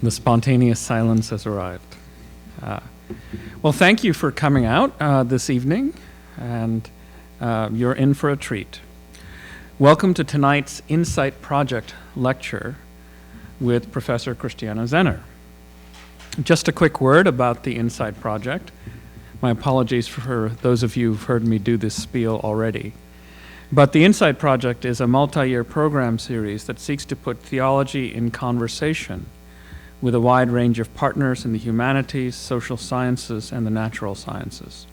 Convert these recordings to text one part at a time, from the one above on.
The spontaneous silence has arrived. Well, thank you for coming out this evening, and you're in for a treat. Welcome to tonight's Insight Project lecture with Professor Christiane Zenner. Just a quick word about the Insight Project. My apologies for those of you who've heard me do this spiel already. But the Insight Project is a multi-year program series that seeks to put theology in conversation with a wide range of partners in the humanities, social sciences, and the natural sciences.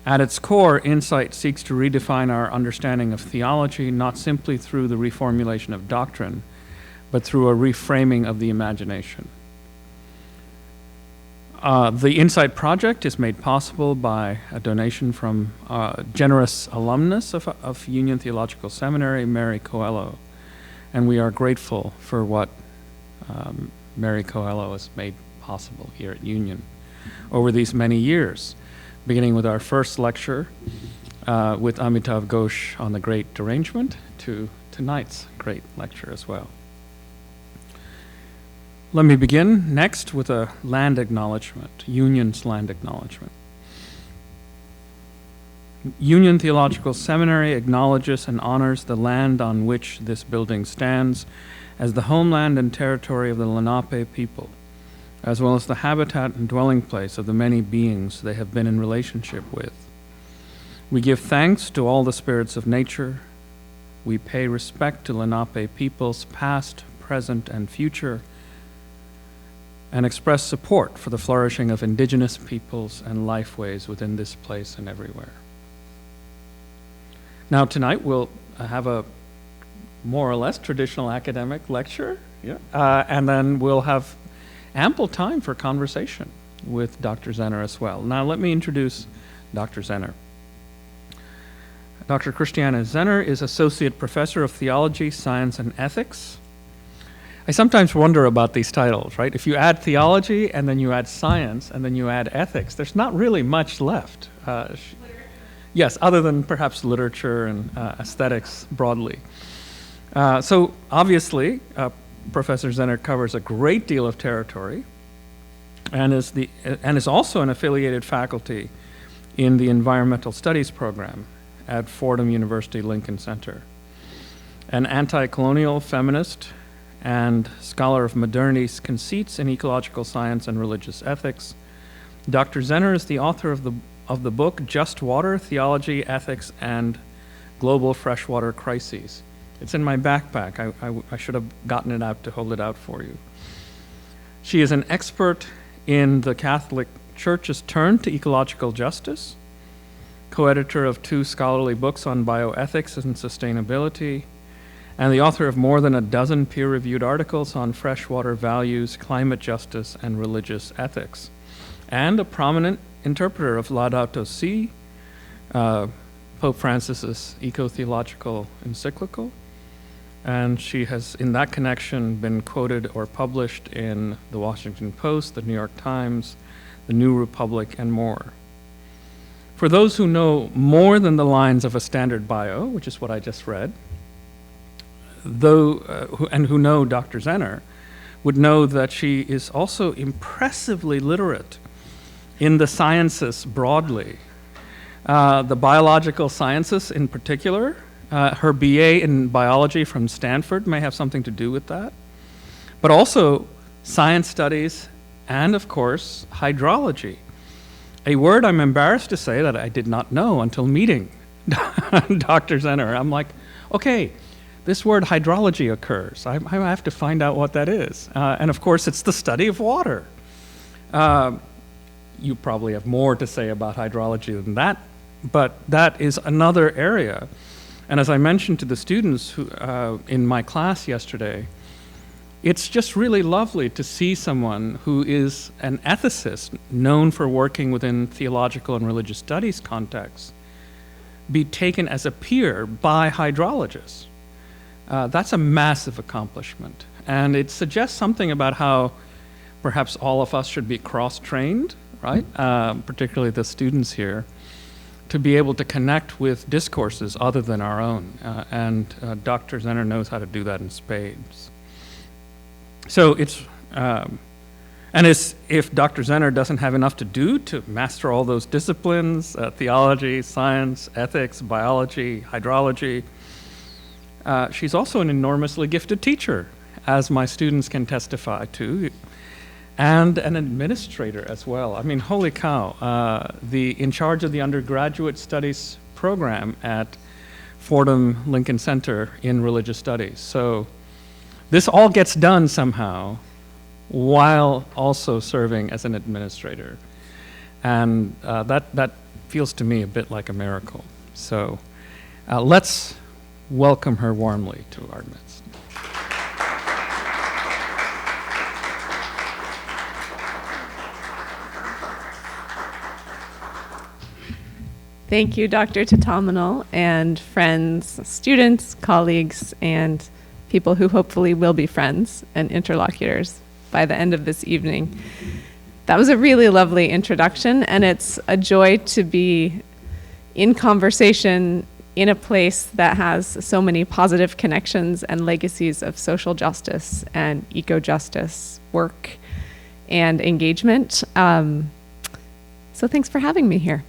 At its core, Insight seeks to redefine our understanding of theology not simply through the reformulation of doctrine, but through a reframing of the imagination. The Insight Project is made possible by a donation from a generous alumnus of Union Theological Seminary, Mary Coelho, and we are grateful for what Mary Coelho has made possible here at Union over these many years, beginning with our first lecture with Amitav Ghosh on the Great Derangement to tonight's great lecture as well. Let me begin next with a land acknowledgement, Union's land acknowledgement. Union Theological Seminary acknowledges and honors the land on which this building stands as the homeland and territory of the Lenape people, as well as the habitat and dwelling place of the many beings they have been in relationship with. We give thanks to all the spirits of nature. We pay respect to Lenape peoples past, present, and future, and express support for the flourishing of indigenous peoples and lifeways within this place and everywhere. Now tonight we'll have a more or less traditional academic lecture, and then we'll have ample time for conversation with Dr. Zenner as well. Now let me introduce Dr. Zenner. Dr. Christiane Zenner is Associate Professor of Theology, Science, and Ethics. I sometimes wonder about these titles, right? If you add theology, and then you add science, and then you add ethics, there's not really much left. Yes, other than perhaps literature and aesthetics broadly. So obviously, Professor Zenner covers a great deal of territory and is also an affiliated faculty in the Environmental Studies program at Fordham University Lincoln Center. An anti-colonial feminist and scholar of modernity's conceits in ecological science and religious ethics, Dr. Zenner is the author of the book Just Water, Theology, Ethics, and Global Freshwater Crises. It's in my backpack. I should have gotten it out to hold it out for you. She is an expert in the Catholic Church's turn to ecological justice, co-editor of 2 scholarly books on bioethics and sustainability, and the author of more than a dozen peer-reviewed articles on freshwater values, climate justice, and religious ethics, and a prominent interpreter of Laudato Si, Pope Francis's eco-theological encyclical, and she has, in that connection, been quoted or published in the Washington Post, the New York Times, the New Republic, and more. For those who know more than the lines of a standard bio, which is what I just read, who know Dr. Zenner, would know that she is also impressively literate in the sciences broadly. The biological sciences in particular. Her BA in biology from Stanford may have something to do with that. But also science studies and, of course, hydrology. A word I'm embarrassed to say that I did not know until meeting Dr. Zenner. I'm like, okay, this word hydrology occurs. I have to find out what that is. And of course, it's the study of water. You probably have more to say about hydrology than that, but that is another area. And as I mentioned to the students who, in my class yesterday, it's just really lovely to see someone who is an ethicist known for working within theological and religious studies contexts be taken as a peer by hydrologists. That's a massive accomplishment. And it suggests something about how perhaps all of us should be cross-trained, right? Particularly the students here, to be able to connect with discourses other than our own. And Dr. Zenner knows how to do that in spades. So it's And if Dr. Zenner doesn't have enough to do to master all those disciplines, theology, science, ethics, biology, hydrology, she's also an enormously gifted teacher, as my students can testify to, and an administrator as well. I mean, holy cow, in charge of the undergraduate studies program at Fordham Lincoln Center in Religious Studies. So this all gets done somehow while also serving as an administrator. And that feels to me a bit like a miracle. So let's welcome her warmly to our midst. Thank you, Dr. Tatamanal, and friends, students, colleagues, and people who hopefully will be friends and interlocutors by the end of this evening. That was a really lovely introduction, and it's a joy to be in conversation in a place that has so many positive connections and legacies of social justice and eco-justice work and engagement. So thanks for having me here.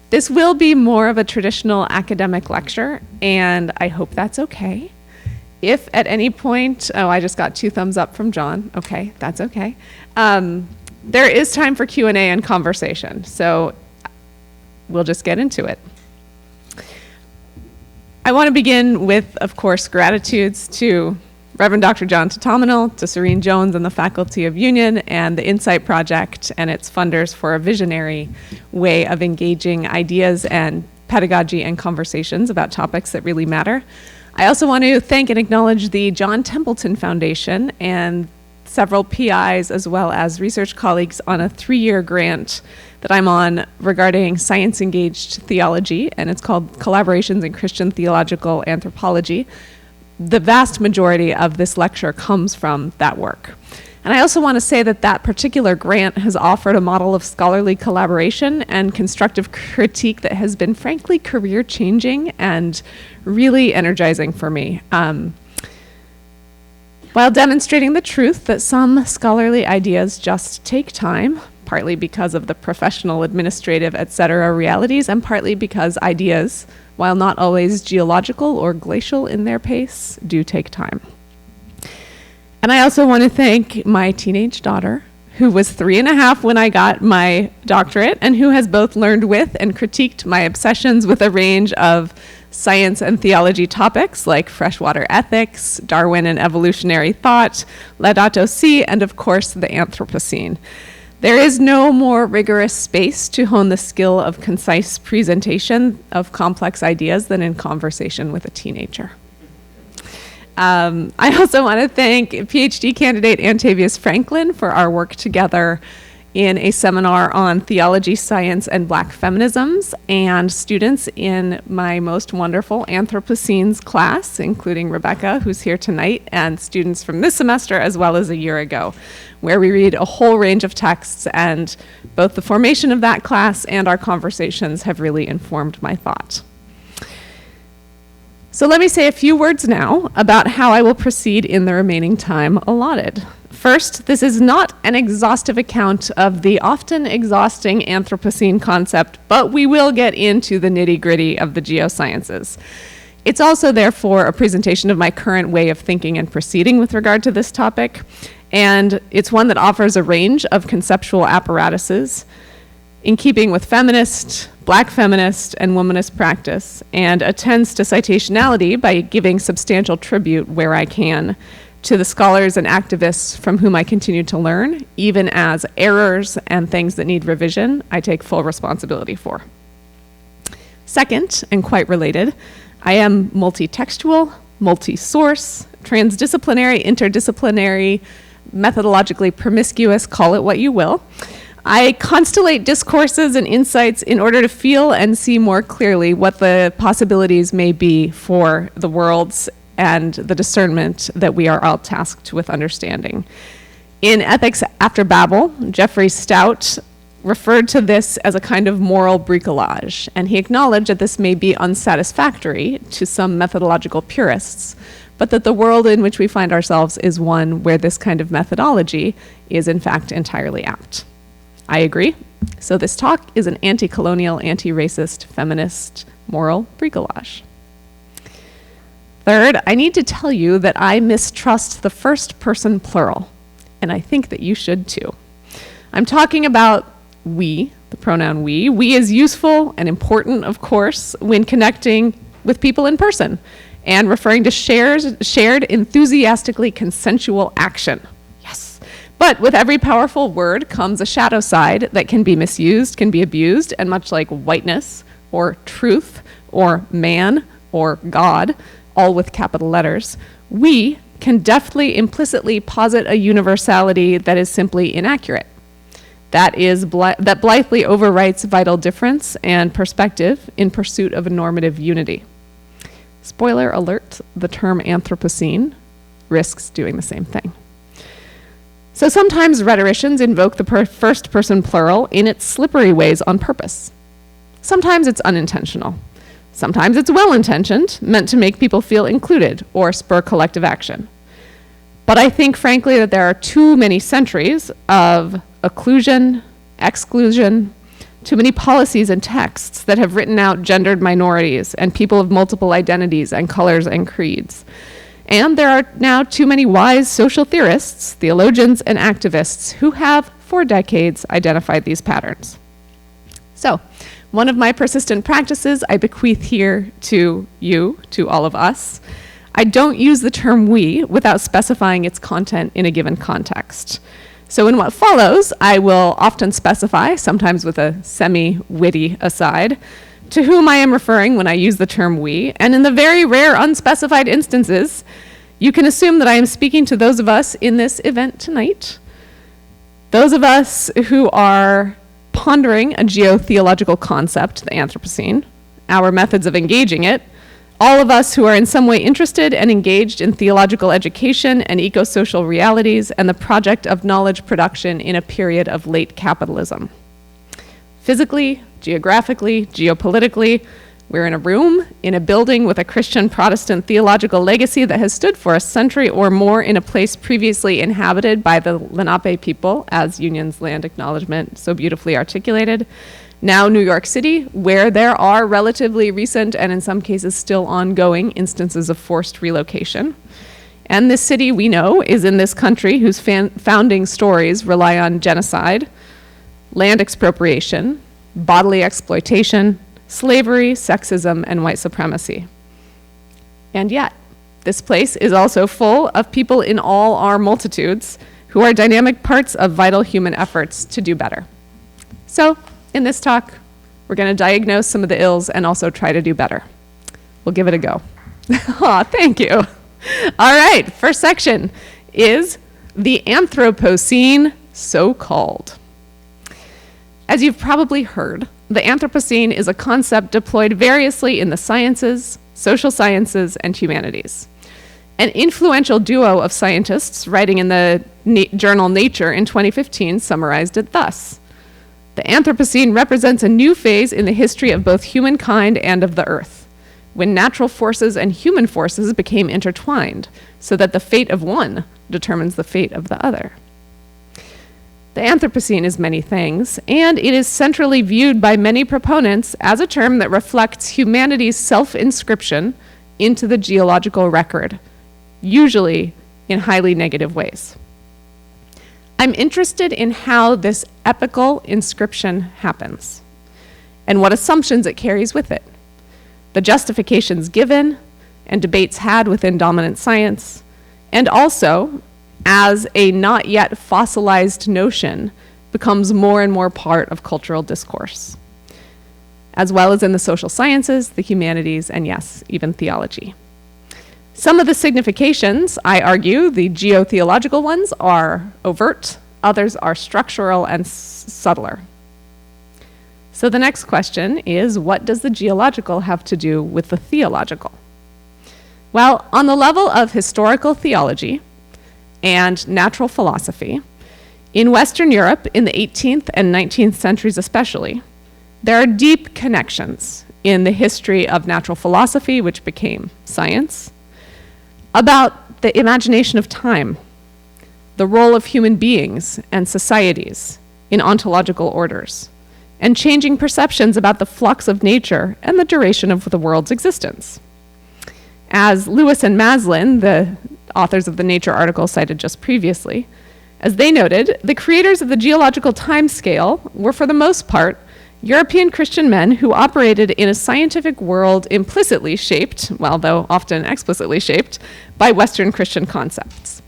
This will be more of a traditional academic lecture, and I hope that's okay. If at any point, I just got 2 thumbs up from John. Okay, that's okay. There is time for Q&A and conversation, so we'll just get into it. I want to begin with, of course, gratitudes to Reverend Dr. John Tatamanal, to Serene Jones and the Faculty of Union, and the Insight Project and its funders for a visionary way of engaging ideas and pedagogy and conversations about topics that really matter. I also want to thank and acknowledge the John Templeton Foundation and several PIs as well as research colleagues on a 3-year grant that I'm on regarding science-engaged theology, and it's called Collaborations in Christian Theological Anthropology. The vast majority of this lecture comes from that work. And I also want to say that that particular grant has offered a model of scholarly collaboration and constructive critique that has been frankly career-changing and really energizing for me. While demonstrating the truth that some scholarly ideas just take time, partly because of the professional, administrative, etc. realities, and partly because ideas, while not always geological or glacial in their pace, do take time. And I also want to thank my teenage daughter, who was 3.5 when I got my doctorate, and who has both learned with and critiqued my obsessions with a range of science and theology topics like freshwater ethics, Darwin and evolutionary thought, Laudato Si, and of course the Anthropocene. There is no more rigorous space to hone the skill of concise presentation of complex ideas than in conversation with a teenager. I also want to thank PhD candidate Antavius Franklin for our work together in a seminar on theology, science, and Black feminisms, and students in my most wonderful Anthropocenes class, including Rebecca, who's here tonight, and students from this semester as well as a year ago, where we read a whole range of texts, and both the formation of that class and our conversations have really informed my thought. So let me say a few words now about how I will proceed in the remaining time allotted. First, this is not an exhaustive account of the often exhausting Anthropocene concept, but we will get into the nitty-gritty of the geosciences. It's also, therefore, a presentation of my current way of thinking and proceeding with regard to this topic, and it's one that offers a range of conceptual apparatuses in keeping with feminist, Black feminist, and womanist practice, and attends to citationality by giving substantial tribute where I can to the scholars and activists from whom I continue to learn, even as errors and things that need revision I take full responsibility for. Second, and quite related, I am multi-textual, multi-source, transdisciplinary, interdisciplinary, methodologically promiscuous, call it what you will. I constellate discourses and insights in order to feel and see more clearly what the possibilities may be for the worlds and the discernment that we are all tasked with understanding. In Ethics After Babel, Jeffrey Stout referred to this as a kind of moral bricolage, and he acknowledged that this may be unsatisfactory to some methodological purists, but that the world in which we find ourselves is one where this kind of methodology is in fact entirely apt. I agree. So this talk is an anti-colonial, anti-racist, feminist, moral bricolage. Third, I need to tell you that I mistrust the first person plural, and I think that you should too. I'm talking about we, the pronoun we. We is useful and important, of course, when connecting with people in person and referring to shared enthusiastically consensual action. Yes. But with every powerful word comes a shadow side that can be misused, can be abused, and much like whiteness or truth or man or God, all with capital letters, we can deftly implicitly posit a universality that is simply inaccurate. That blithely overwrites vital difference and perspective in pursuit of a normative unity. Spoiler alert, the term Anthropocene risks doing the same thing. So sometimes rhetoricians invoke the first person plural in its slippery ways on purpose. Sometimes it's unintentional. Sometimes it's well-intentioned, meant to make people feel included or spur collective action. But I think, frankly, that there are too many centuries of occlusion, exclusion, too many policies and texts that have written out gendered minorities and people of multiple identities and colors and creeds. And there are now too many wise social theorists, theologians, and activists who have, for decades, identified these patterns. So, one of my persistent practices I bequeath here to you, to all of us. I don't use the term we without specifying its content in a given context. So in what follows, I will often specify, sometimes with a semi-witty aside, to whom I am referring when I use the term we, and in the very rare unspecified instances, you can assume that I am speaking to those of us in this event tonight, those of us who are pondering a geotheological concept, the Anthropocene, our methods of engaging it, all of us who are in some way interested and engaged in theological education and eco-social realities and the project of knowledge production in a period of late capitalism. Physically, geographically, geopolitically, we're in a room, in a building with a Christian Protestant theological legacy that has stood for a century or more in a place previously inhabited by the Lenape people, as Union's land acknowledgement so beautifully articulated. Now New York City, where there are relatively recent and in some cases still ongoing instances of forced relocation. And this city, we know, is in this country whose founding stories rely on genocide, land expropriation, bodily exploitation, slavery, sexism, and white supremacy. And yet, this place is also full of people in all our multitudes who are dynamic parts of vital human efforts to do better. So, in this talk, we're going to diagnose some of the ills and also try to do better. We'll give it a go. Aw, thank you. All right, first section is the Anthropocene, so-called. As you've probably heard, the Anthropocene is a concept deployed variously in the sciences, social sciences, and humanities. An influential duo of scientists writing in the journal Nature in 2015 summarized it thus: the Anthropocene represents a new phase in the history of both humankind and of the Earth, when natural forces and human forces became intertwined, so that the fate of one determines the fate of the other. The Anthropocene is many things, and it is centrally viewed by many proponents as a term that reflects humanity's self-inscription into the geological record, usually in highly negative ways. I'm interested in how this epical inscription happens, and what assumptions it carries with it, the justifications given and debates had within dominant science, and also as a not yet fossilized notion becomes more and more part of cultural discourse, as well as in the social sciences, the humanities, and yes, even theology. Some of the significations, I argue, the geotheological ones, are overt, others are structural and subtler. So the next question is, what does the geological have to do with the theological? Well, on the level of historical theology and natural philosophy, in Western Europe in the 18th and 19th centuries especially, there are deep connections in the history of natural philosophy, which became science, about the imagination of time, the role of human beings and societies in ontological orders, and changing perceptions about the flux of nature and the duration of the world's existence. As Lewis and Maslin, the authors of the Nature article cited just previously, as they noted, the creators of the geological time scale were, for the most part, European Christian men who operated in a scientific world implicitly shaped, well, though often explicitly shaped, by Western Christian concepts.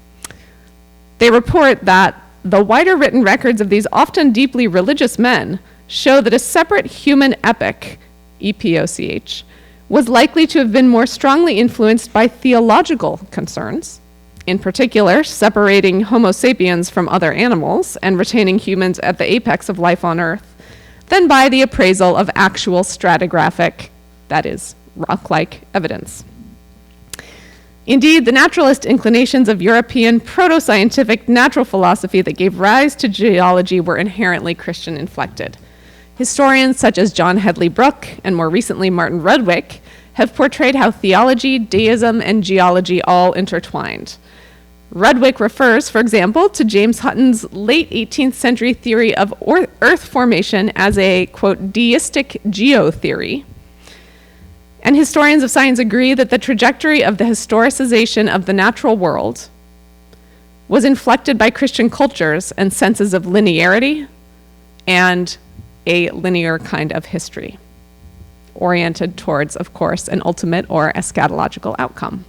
They report that the wider written records of these often deeply religious men show that a separate human epoch, epoch, was likely to have been more strongly influenced by theological concerns, in particular, separating Homo sapiens from other animals and retaining humans at the apex of life on Earth, than by the appraisal of actual stratigraphic, that is, rock-like evidence. Indeed, the naturalist inclinations of European proto-scientific natural philosophy that gave rise to geology were inherently Christian-inflected. Historians such as John Hedley Brooke and more recently Martin Rudwick have portrayed how theology, deism, and geology all intertwined. Rudwick refers, for example, to James Hutton's late 18th century theory of Earth formation as a, quote, deistic geotheory. And historians of science agree that the trajectory of the historicization of the natural world was inflected by Christian cultures and senses of linearity and a linear kind of history, oriented towards, of course, an ultimate or eschatological outcome.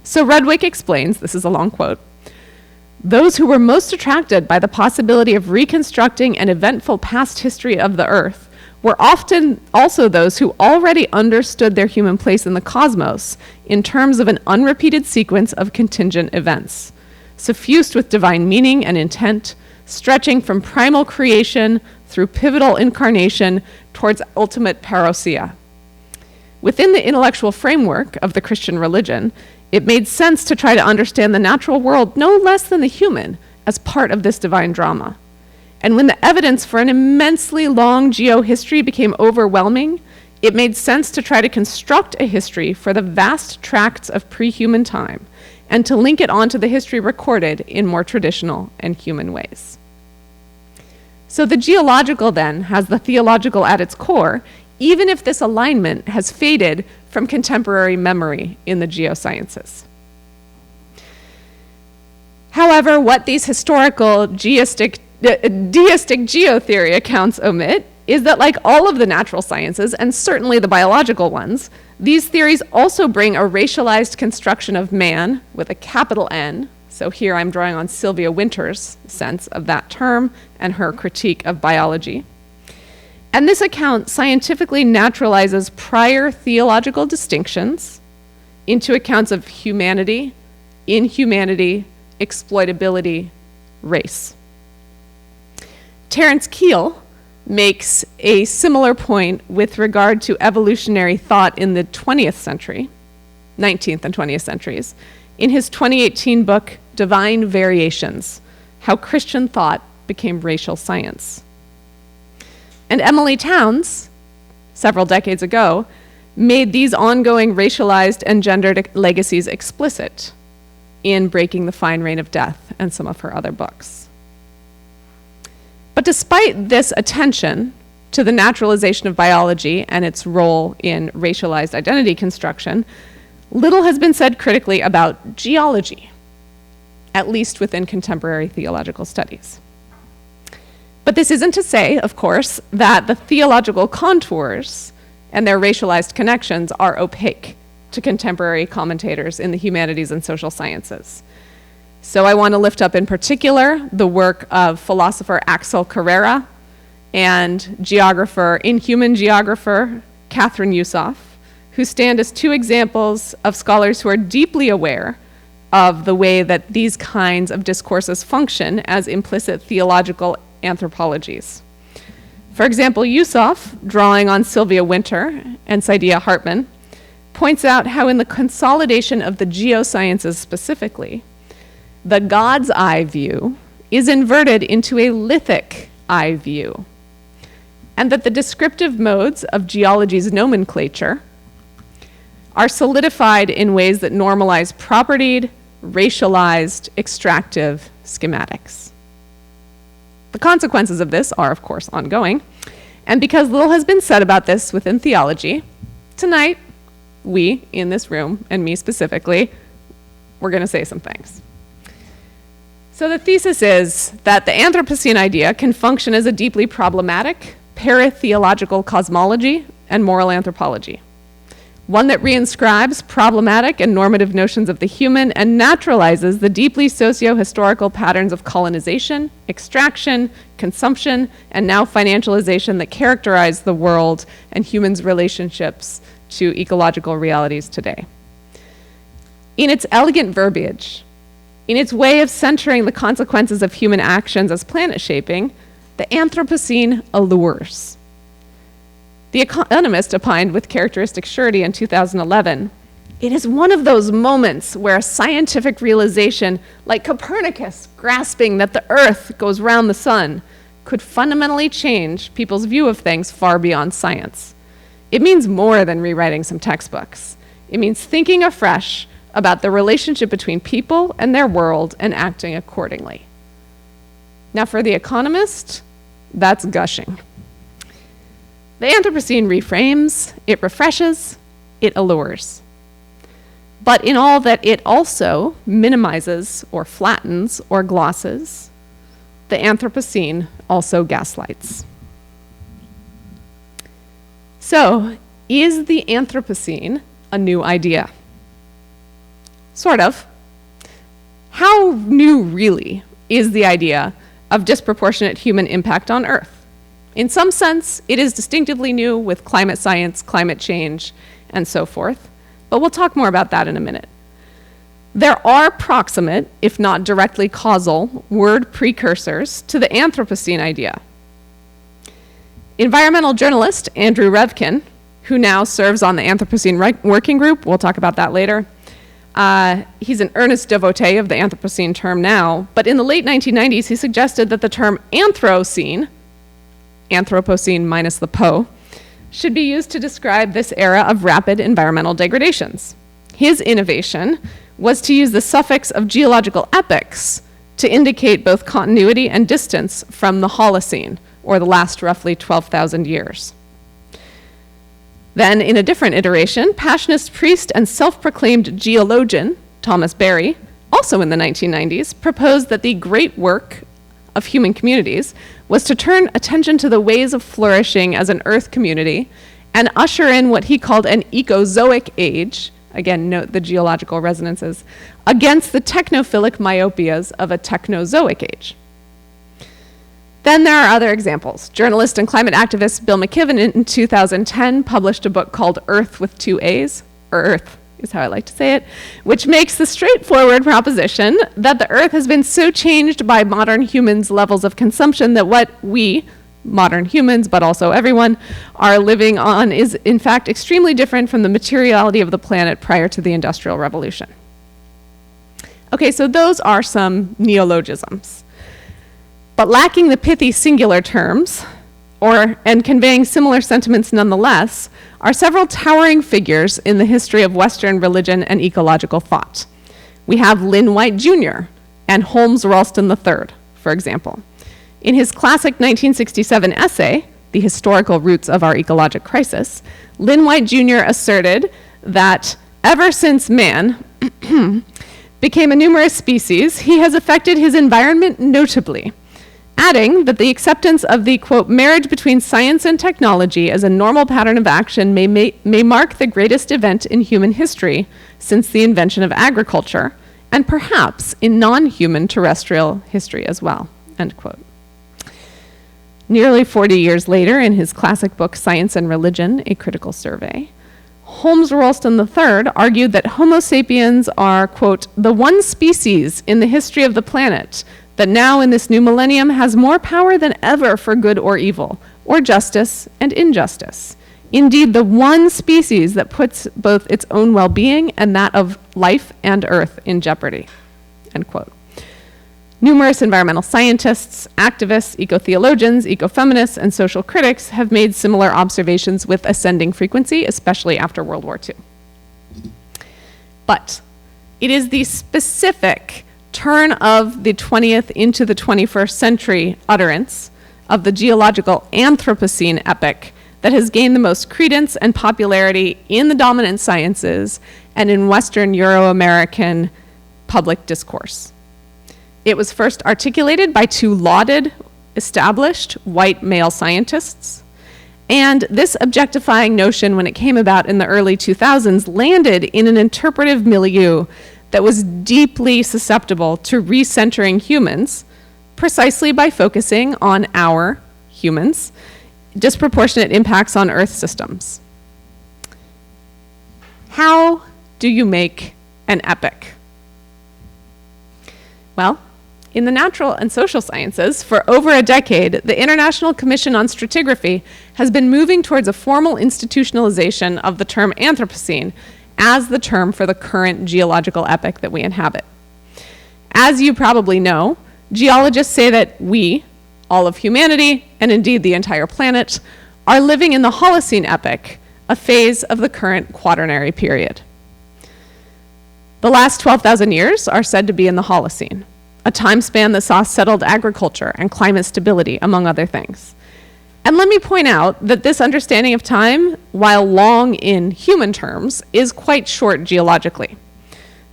So Rudwick explains, this is a long quote, "Those who were most attracted by the possibility of reconstructing an eventful past history of the Earth were often also those who already understood their human place in the cosmos in terms of an unrepeated sequence of contingent events, suffused with divine meaning and intent, stretching from primal creation through pivotal incarnation towards ultimate parousia. Within the intellectual framework of the Christian religion, it made sense to try to understand the natural world no less than the human as part of this divine drama. And when the evidence for an immensely long geohistory became overwhelming, it made sense to try to construct a history for the vast tracts of pre-human time and to link it onto the history recorded in more traditional and human ways." So the geological then has the theological at its core, even if this alignment has faded from contemporary memory in the geosciences. However, what these historical deistic geotheory accounts omit is that, like all of the natural sciences, and certainly the biological ones, these theories also bring a racialized construction of man with a capital N. So here I'm drawing on Sylvia Wynter's sense of that term and her critique of biology. And this account scientifically naturalizes prior theological distinctions into accounts of humanity, inhumanity, exploitability, race. Terence Keel makes a similar point with regard to evolutionary thought in the 20th century, 19th and 20th centuries, in his 2018 book, Divine Variations: How Christian Thought Became Racial Science. And Emily Towns, several decades ago, made these ongoing racialized and gendered legacies explicit in Breaking the Fine Rain of Death and some of her other books. But despite this attention to the naturalization of biology and its role in racialized identity construction, little has been said critically about geology, at least within contemporary theological studies. But this isn't to say, of course, that the theological contours and their racialized connections are opaque to contemporary commentators in the humanities and social sciences. So I want to lift up in particular the work of philosopher Axel Carrera and inhuman geographer Catherine Yusof, who stand as two examples of scholars who are deeply aware of the way that these kinds of discourses function as implicit theological anthropologies. For example, Yusof, drawing on Sylvia Wynter and Saidiya Hartman, points out how in the consolidation of the geosciences specifically, the God's eye view is inverted into a lithic eye view, and that the descriptive modes of geology's nomenclature are solidified in ways that normalize propertied, racialized, extractive schematics. The consequences of this are, of course, ongoing. And because little has been said about this within theology, tonight, we in this room, and me specifically, we're going to say some things. So the thesis is that the Anthropocene idea can function as a deeply problematic, para-theological cosmology and moral anthropology. One that reinscribes problematic and normative notions of the human and naturalizes the deeply socio-historical patterns of colonization, extraction, consumption, and now financialization that characterize the world and humans' relationships to ecological realities today. In its elegant verbiage, in its way of centering the consequences of human actions as planet shaping, the Anthropocene allures. The Economist opined with characteristic surety in 2011, it is one of those moments where a scientific realization, like Copernicus grasping that the Earth goes round the sun, could fundamentally change people's view of things far beyond science. It means more than rewriting some textbooks. It means thinking afresh about the relationship between people and their world and acting accordingly. Now for the Economist, that's gushing. The Anthropocene reframes, it refreshes, it allures. But in all that it also minimizes or flattens or glosses, the Anthropocene also gaslights. So, is the Anthropocene a new idea? Sort of. How new, really, is the idea of disproportionate human impact on Earth? In some sense, it is distinctively new with climate science, climate change, and so forth, but we'll talk more about that in a minute. There are proximate, if not directly causal, word precursors to the Anthropocene idea. Environmental journalist Andrew Revkin, who now serves on the Anthropocene Working Group, we'll talk about that later, he's an earnest devotee of the Anthropocene term now, but in the late 1990s, he suggested that the term Anthropocene minus the po, should be used to describe this era of rapid environmental degradations. His innovation was to use the suffix of geological epochs to indicate both continuity and distance from the Holocene, or the last roughly 12,000 years. Then, in a different iteration, Passionist priest and self-proclaimed geologian Thomas Berry, also in the 1990s, proposed that the great work of human communities was to turn attention to the ways of flourishing as an Earth community and usher in what he called an ecozoic age, again, note the geological resonances, against the technophilic myopias of a technozoic age. Then there are other examples. Journalist and climate activist Bill McKibben in 2010 published a book called Earth with two A's, or Earth is how I like to say it, which makes the straightforward proposition that the Earth has been so changed by modern humans' levels of consumption that what we, modern humans, but also everyone, are living on is in fact extremely different from the materiality of the planet prior to the Industrial Revolution. Okay, so those are some neologisms. But lacking the pithy singular terms, and conveying similar sentiments nonetheless, are several towering figures in the history of Western religion and ecological thought. We have Lynn White Jr. and Holmes Ralston III, for example. In his classic 1967 essay, The Historical Roots of Our Ecologic Crisis, Lynn White Jr. asserted that ever since man became a numerous species, he has affected his environment notably, adding that the acceptance of the, quote, marriage between science and technology as a normal pattern of action may mark the greatest event in human history since the invention of agriculture, and perhaps in non-human terrestrial history as well, end quote. Nearly 40 years later, in his classic book, Science and Religion, A Critical Survey, Holmes Ralston III argued that Homo sapiens are, quote, the one species in the history of the planet that now in this new millennium has more power than ever for good or evil, or justice and injustice. Indeed, the one species that puts both its own well-being and that of life and Earth in jeopardy, end quote. Numerous environmental scientists, activists, eco-theologians, eco-feminists, and social critics have made similar observations with ascending frequency, especially after World War II. But it is the specific turn of the 20th into the 21st century utterance of the geological Anthropocene epoch that has gained the most credence and popularity in the dominant sciences and in Western Euro-American public discourse. It was first articulated by two lauded, established white male scientists, and this objectifying notion, when it came about in the early 2000s, landed in an interpretive milieu that was deeply susceptible to recentering humans, precisely by focusing on our, humans, disproportionate impacts on Earth systems. How do you make an epoch? Well, in the natural and social sciences, for over a decade, the International Commission on Stratigraphy has been moving towards a formal institutionalization of the term Anthropocene as the term for the current geological epoch that we inhabit. As you probably know, geologists say that we, all of humanity, and indeed the entire planet, are living in the Holocene epoch, a phase of the current Quaternary period. The last 12,000 years are said to be in the Holocene, a time span that saw settled agriculture and climate stability, among other things. And let me point out that this understanding of time, while long in human terms, is quite short geologically.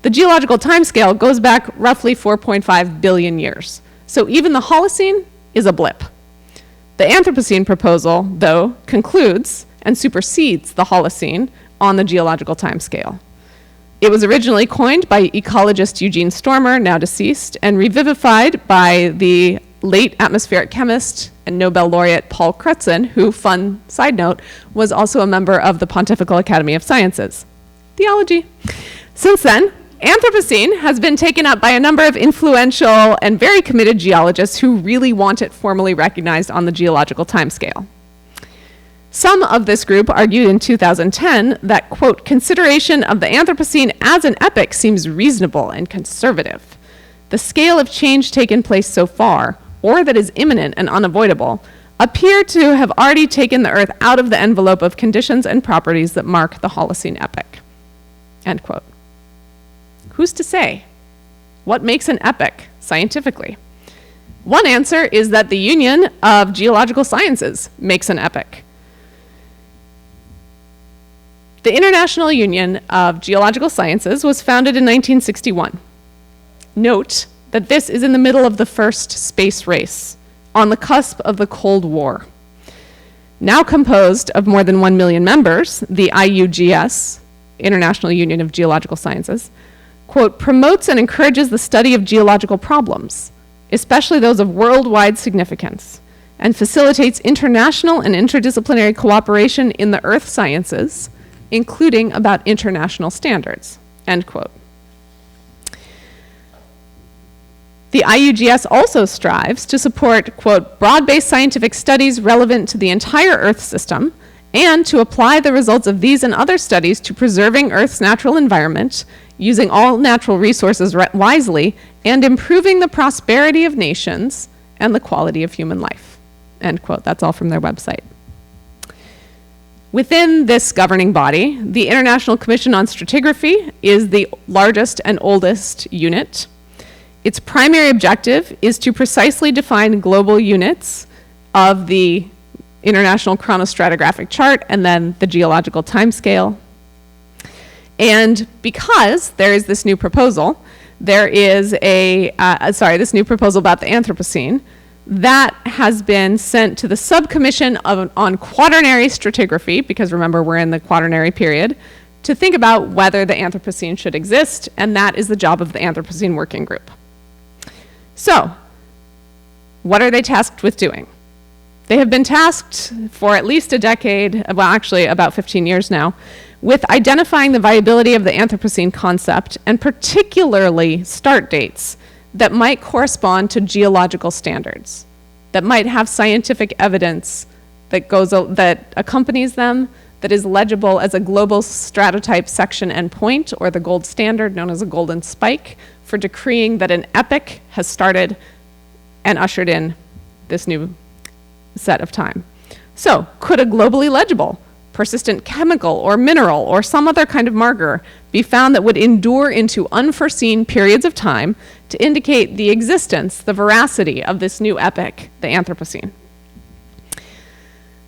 The geological timescale goes back roughly 4.5 billion years. So even the Holocene is a blip. The Anthropocene proposal, though, concludes and supersedes the Holocene on the geological timescale. It was originally coined by ecologist Eugene Stormer, now deceased, and revivified by the late atmospheric chemist and Nobel laureate Paul Crutzen, who, fun side note, was also a member of the Pontifical Academy of Sciences. Theology. Since then, Anthropocene has been taken up by a number of influential and very committed geologists who really want it formally recognized on the geological timescale. Some of this group argued in 2010 that, quote, consideration of the Anthropocene as an epoch seems reasonable and conservative. The scale of change taken place so far, or that is imminent and unavoidable, appear to have already taken the Earth out of the envelope of conditions and properties that mark the Holocene epoch, end quote. Who's to say? What makes an epoch scientifically? One answer is that the union of geological sciences makes an epoch. The International Union of Geological Sciences was founded in 1961. Note that this is in the middle of the first space race, on the cusp of the Cold War. Now composed of more than 1 million members, the IUGS, International Union of Geological Sciences, quote, promotes and encourages the study of geological problems, especially those of worldwide significance, and facilitates international and interdisciplinary cooperation in the earth sciences, including about international standards, end quote. The IUGS also strives to support, quote, broad-based scientific studies relevant to the entire Earth system and to apply the results of these and other studies to preserving Earth's natural environment, using all natural resources wisely, and improving the prosperity of nations and the quality of human life, end quote. That's all from their website. Within this governing body, the International Commission on Stratigraphy is the largest and oldest unit. Its primary objective is to precisely define global units of the International Chronostratigraphic Chart and then the geological timescale. And because there is this new proposal, there is this new proposal about the Anthropocene that has been sent to the subcommission on Quaternary Stratigraphy, because remember we're in the Quaternary period, to think about whether the Anthropocene should exist, and that is the job of the Anthropocene Working Group. So, what are they tasked with doing? They have been tasked for at least a decade, well actually about 15 years now, with identifying the viability of the Anthropocene concept, and particularly start dates that might correspond to geological standards, that might have scientific evidence that accompanies them, that is legible as a global stratotype section and point, or the gold standard known as a golden spike, for decreeing that an epoch has started and ushered in this new set of time. So, could a globally legible persistent chemical or mineral or some other kind of marker be found that would endure into unforeseen periods of time to indicate the existence, the veracity of this new epoch, the Anthropocene.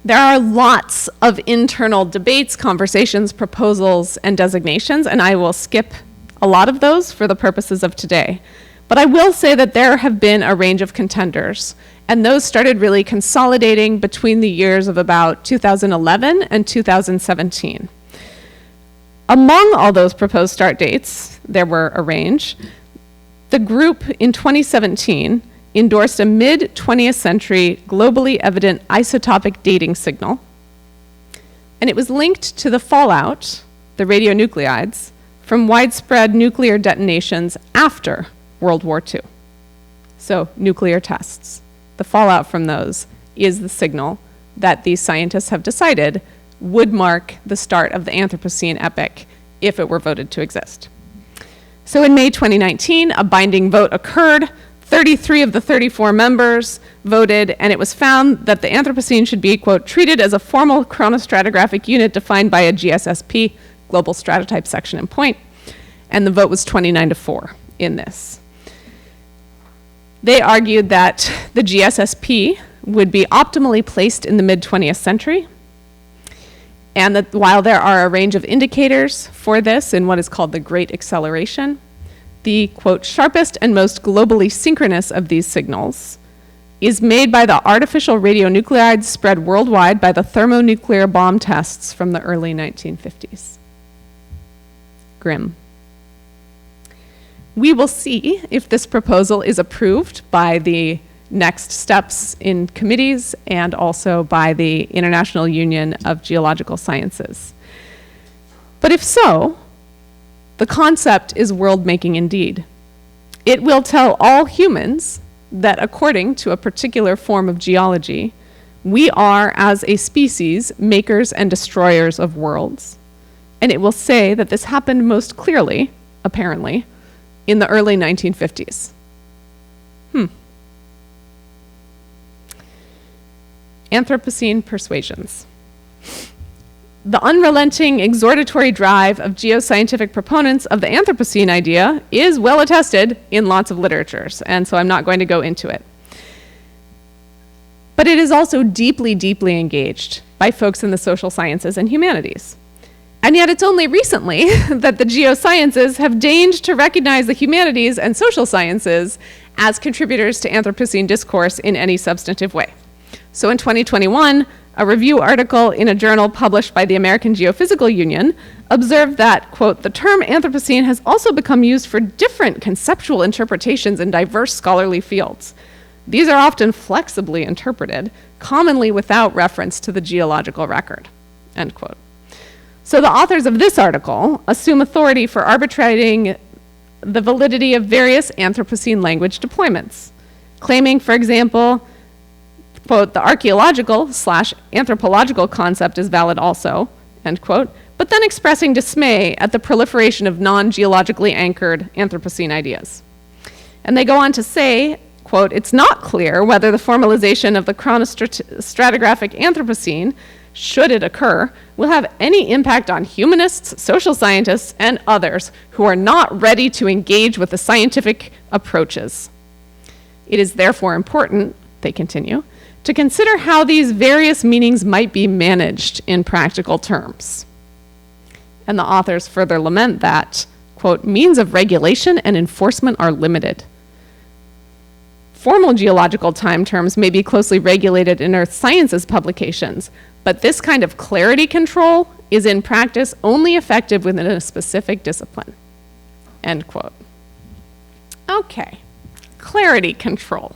There are lots of internal debates, conversations, proposals, and designations, and I will skip a lot of those for the purposes of today. But I will say that there have been a range of contenders, and those started really consolidating between the years of about 2011 and 2017. Among all those proposed start dates, there were a range. The group in 2017 endorsed a mid-20th century globally evident isotopic dating signal, and it was linked to the fallout, the radionuclides, from widespread nuclear detonations after World War II. So nuclear tests. The fallout from those is the signal that these scientists have decided would mark the start of the Anthropocene epoch if it were voted to exist. So in May 2019, a binding vote occurred. 33 of the 34 members voted, and it was found that the Anthropocene should be, quote, treated as a formal chronostratigraphic unit defined by a GSSP, Global Stratotype Section and Point, and the vote was 29-4 in this. They argued that the GSSP would be optimally placed in the mid-20th century, and that while there are a range of indicators for this in what is called the Great Acceleration, the, quote, sharpest and most globally synchronous of these signals is made by the artificial radionuclides spread worldwide by the thermonuclear bomb tests from the early 1950s. Grim. We will see if this proposal is approved by the next steps in committees and also by the International Union of Geological Sciences. But if so, the concept is world-making indeed. It will tell all humans that according to a particular form of geology, we are, as a species, makers and destroyers of worlds. And it will say that this happened most clearly, apparently, in the early 1950s. Anthropocene persuasions. The unrelenting exhortatory drive of geoscientific proponents of the Anthropocene idea is well attested in lots of literatures, and so I'm not going to go into it. But it is also deeply, deeply engaged by folks in the social sciences and humanities. And yet it's only recently that the geosciences have deigned to recognize the humanities and social sciences as contributors to Anthropocene discourse in any substantive way. So in 2021, a review article in a journal published by the American Geophysical Union observed that, quote, the term Anthropocene has also become used for different conceptual interpretations in diverse scholarly fields. These are often flexibly interpreted, commonly without reference to the geological record, end quote. So the authors of this article assume authority for arbitrating the validity of various Anthropocene language deployments, claiming, for example, quote, the archaeological/anthropological concept is valid also, end quote, but then expressing dismay at the proliferation of non-geologically anchored Anthropocene ideas. And they go on to say, quote, it's not clear whether the formalization of the chronostratigraphic Anthropocene, should it occur, will have any impact on humanists, social scientists, and others who are not ready to engage with the scientific approaches. It is therefore important, they continue, to consider how these various meanings might be managed in practical terms. And the authors further lament that, quote, means of regulation and enforcement are limited. Formal geological time terms may be closely regulated in earth sciences publications, but this kind of clarity control is in practice only effective within a specific discipline, end quote. Okay, clarity control.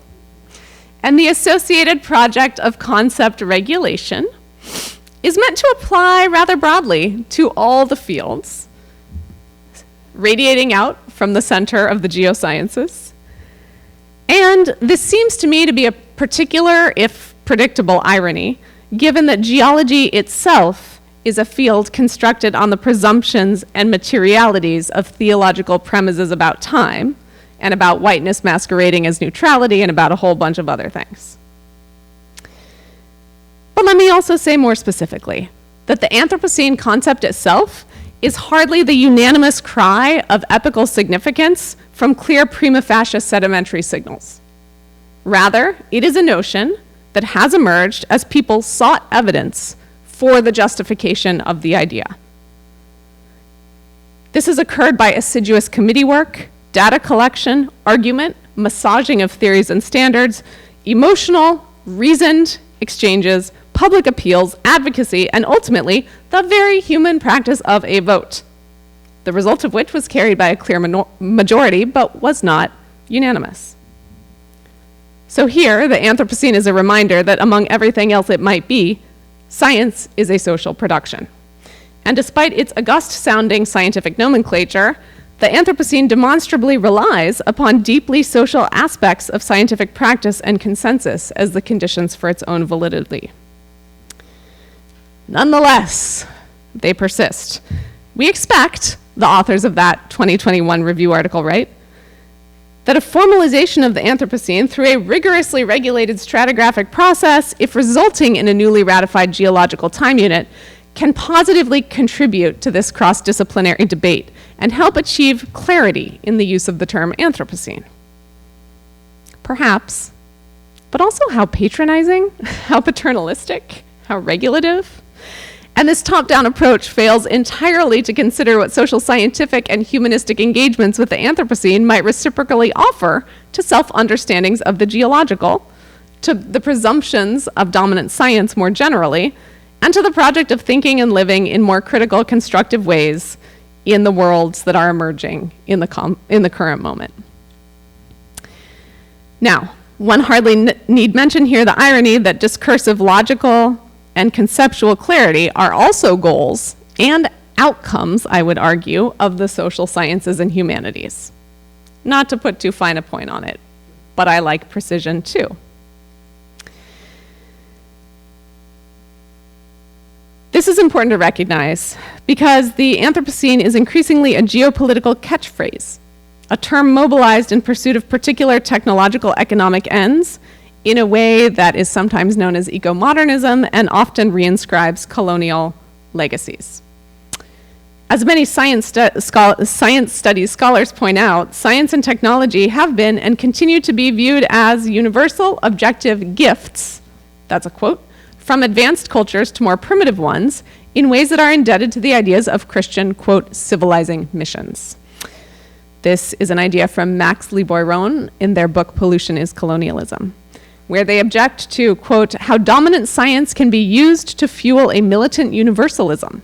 And the associated project of concept regulation is meant to apply rather broadly to all the fields, radiating out from the center of the geosciences. And this seems to me to be a particular, if predictable, irony, given that geology itself is a field constructed on the presumptions and materialities of theological premises about time, and about whiteness masquerading as neutrality, and about a whole bunch of other things. But let me also say more specifically, that the Anthropocene concept itself is hardly the unanimous cry of epical significance from clear prima facie sedimentary signals. Rather, it is a notion that has emerged as people sought evidence for the justification of the idea. This has occurred by assiduous committee work, data collection, argument, massaging of theories and standards, emotional, reasoned exchanges, public appeals, advocacy, and ultimately, the very human practice of a vote, the result of which was carried by a clear majority, but was not unanimous. So here, the Anthropocene is a reminder that among everything else it might be, science is a social production. And despite its august-sounding scientific nomenclature, the Anthropocene demonstrably relies upon deeply social aspects of scientific practice and consensus as the conditions for its own validity. Nonetheless, they persist. We expect, the authors of that 2021 review article write, that a formalization of the Anthropocene through a rigorously regulated stratigraphic process, if resulting in a newly ratified geological time unit, can positively contribute to this cross-disciplinary debate and help achieve clarity in the use of the term Anthropocene. Perhaps, but also how patronizing, how paternalistic, how regulative. And this top-down approach fails entirely to consider what social scientific and humanistic engagements with the Anthropocene might reciprocally offer to self-understandings of the geological, to the presumptions of dominant science more generally, and to the project of thinking and living in more critical, constructive ways in the worlds that are emerging in the current moment. Now, one hardly need mention here the irony that discursive, logical, and conceptual clarity are also goals and outcomes, I would argue, of the social sciences and humanities. Not to put too fine a point on it, but I like precision too. This is important to recognize because the Anthropocene is increasingly a geopolitical catchphrase, a term mobilized in pursuit of particular technological economic ends in a way that is sometimes known as eco-modernism and often reinscribes colonial legacies. As many science studies scholars point out, science and technology have been and continue to be viewed as universal objective gifts, that's a quote, from advanced cultures to more primitive ones in ways that are indebted to the ideas of Christian, quote, civilizing missions. This is an idea from Max Liboiron in their book Pollution is Colonialism, where they object to, quote, how dominant science can be used to fuel a militant universalism,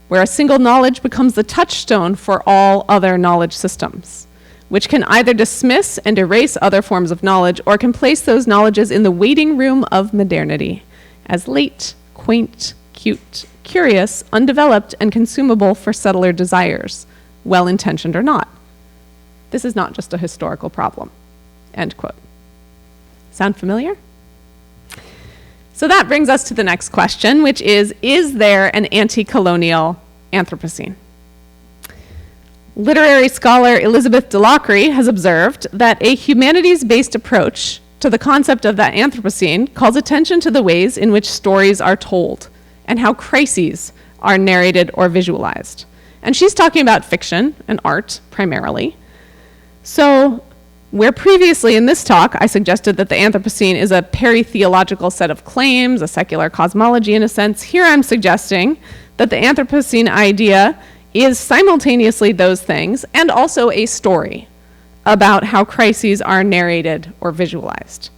where a single knowledge becomes the touchstone for all other knowledge systems, which can either dismiss and erase other forms of knowledge or can place those knowledges in the waiting room of modernity as late, quaint, cute, curious, undeveloped, and consumable for subtler desires, well-intentioned or not. This is not just a historical problem, end quote. Sound familiar? So that brings us to the next question, which is there an anti-colonial Anthropocene? Literary scholar Elizabeth Delacre has observed that a humanities-based approach to the concept of the Anthropocene calls attention to the ways in which stories are told and how crises are narrated or visualized. And she's talking about fiction and art primarily. So where previously in this talk I suggested that the Anthropocene is a peri-theological set of claims, a secular cosmology in a sense, here I'm suggesting that the Anthropocene idea is simultaneously those things and also a story about how crises are narrated or visualized.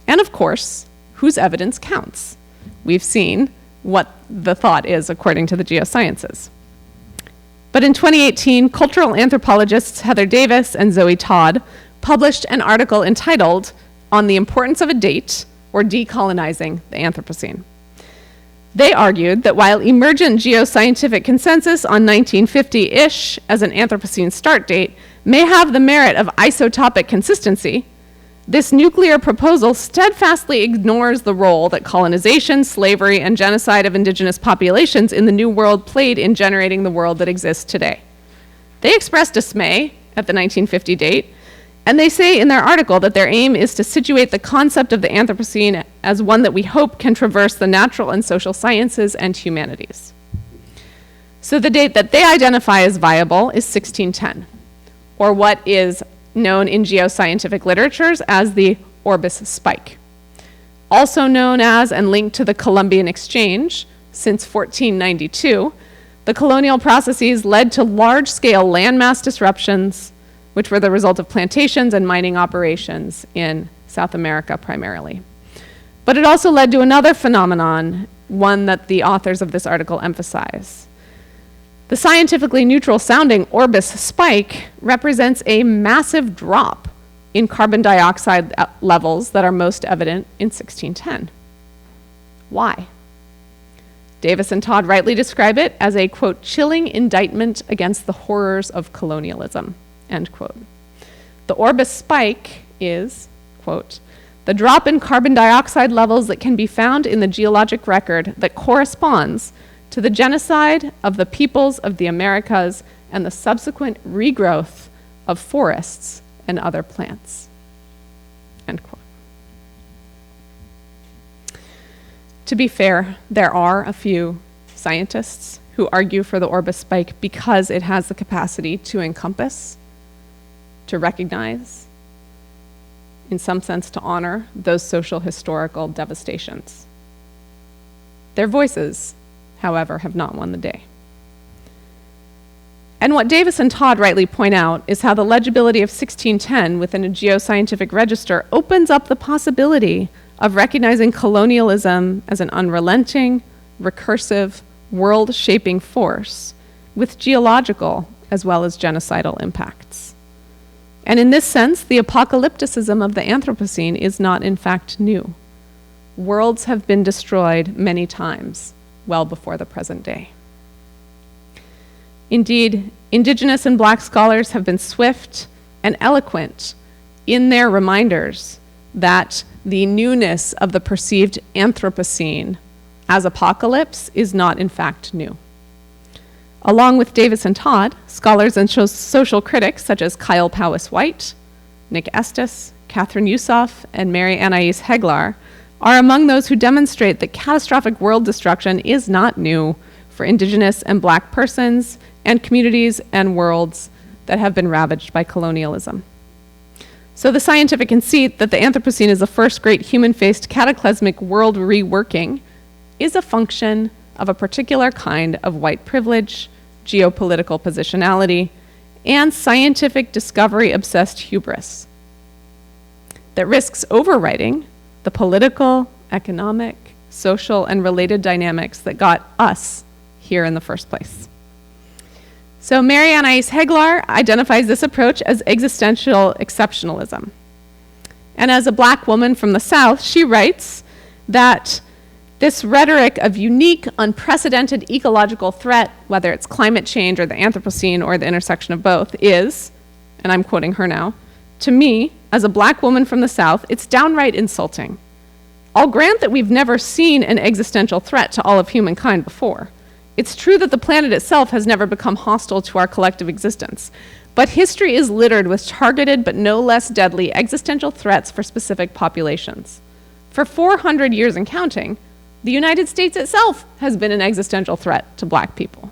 And of course, whose evidence counts? We've seen what the thought is according to the geosciences. But in 2018, cultural anthropologists Heather Davis and Zoe Todd published an article entitled On the Importance of a Date or Decolonizing the Anthropocene. They argued that while emergent geoscientific consensus on 1950-ish as an Anthropocene start date may have the merit of isotopic consistency, this nuclear proposal steadfastly ignores the role that colonization, slavery, and genocide of indigenous populations in the New World played in generating the world that exists today. They expressed dismay at the 1950 date And they say in their article that their aim is to situate the concept of the Anthropocene as one that we hope can traverse the natural and social sciences and humanities. So the date that they identify as viable is 1610, or what is known in geoscientific literatures as the Orbis spike. Also known as and linked to the Columbian Exchange since 1492, the colonial processes led to large-scale landmass disruptions, which were the result of plantations and mining operations in South America primarily. But it also led to another phenomenon, one that the authors of this article emphasize. The scientifically neutral sounding Orbis spike represents a massive drop in carbon dioxide levels that are most evident in 1610. Why? Davis and Todd rightly describe it as a, quote, chilling indictment against the horrors of colonialism, end quote. The Orbis spike is, quote, the drop in carbon dioxide levels that can be found in the geologic record that corresponds to the genocide of the peoples of the Americas and the subsequent regrowth of forests and other plants, end quote. To be fair, there are a few scientists who argue for the Orbis spike because it has the capacity to encompass, to recognize, in some sense to honor those social historical devastations. Their voices, however, have not won the day. And what Davis and Todd rightly point out is how the legibility of 1610 within a geoscientific register opens up the possibility of recognizing colonialism as an unrelenting, recursive, world-shaping force with geological as well as genocidal impacts. And in this sense, the apocalypticism of the Anthropocene is not in fact new. Worlds have been destroyed many times, well before the present day. Indeed, Indigenous and Black scholars have been swift and eloquent in their reminders that the newness of the perceived Anthropocene as apocalypse is not in fact new. Along with Davis and Todd, scholars and social critics such as Kyle Powys-White, Nick Estes, Catherine Yusof, and Mary Anais Heglar are among those who demonstrate that catastrophic world destruction is not new for Indigenous and Black persons and communities and worlds that have been ravaged by colonialism. So the scientific conceit that the Anthropocene is the first great human-faced cataclysmic world reworking is a function of a particular kind of white privilege, geopolitical positionality, and scientific discovery-obsessed hubris that risks overwriting the political, economic, social, and related dynamics that got us here in the first place. So Mary Anais Heglar identifies this approach as existential exceptionalism. And as a Black woman from the South, she writes that this rhetoric of unique, unprecedented ecological threat, whether it's climate change or the Anthropocene or the intersection of both, is, and I'm quoting her now, to me, as a Black woman from the South, it's downright insulting. I'll grant that we've never seen an existential threat to all of humankind before. It's true that the planet itself has never become hostile to our collective existence, but history is littered with targeted but no less deadly existential threats for specific populations. For 400 years and counting, the United States itself has been an existential threat to Black people.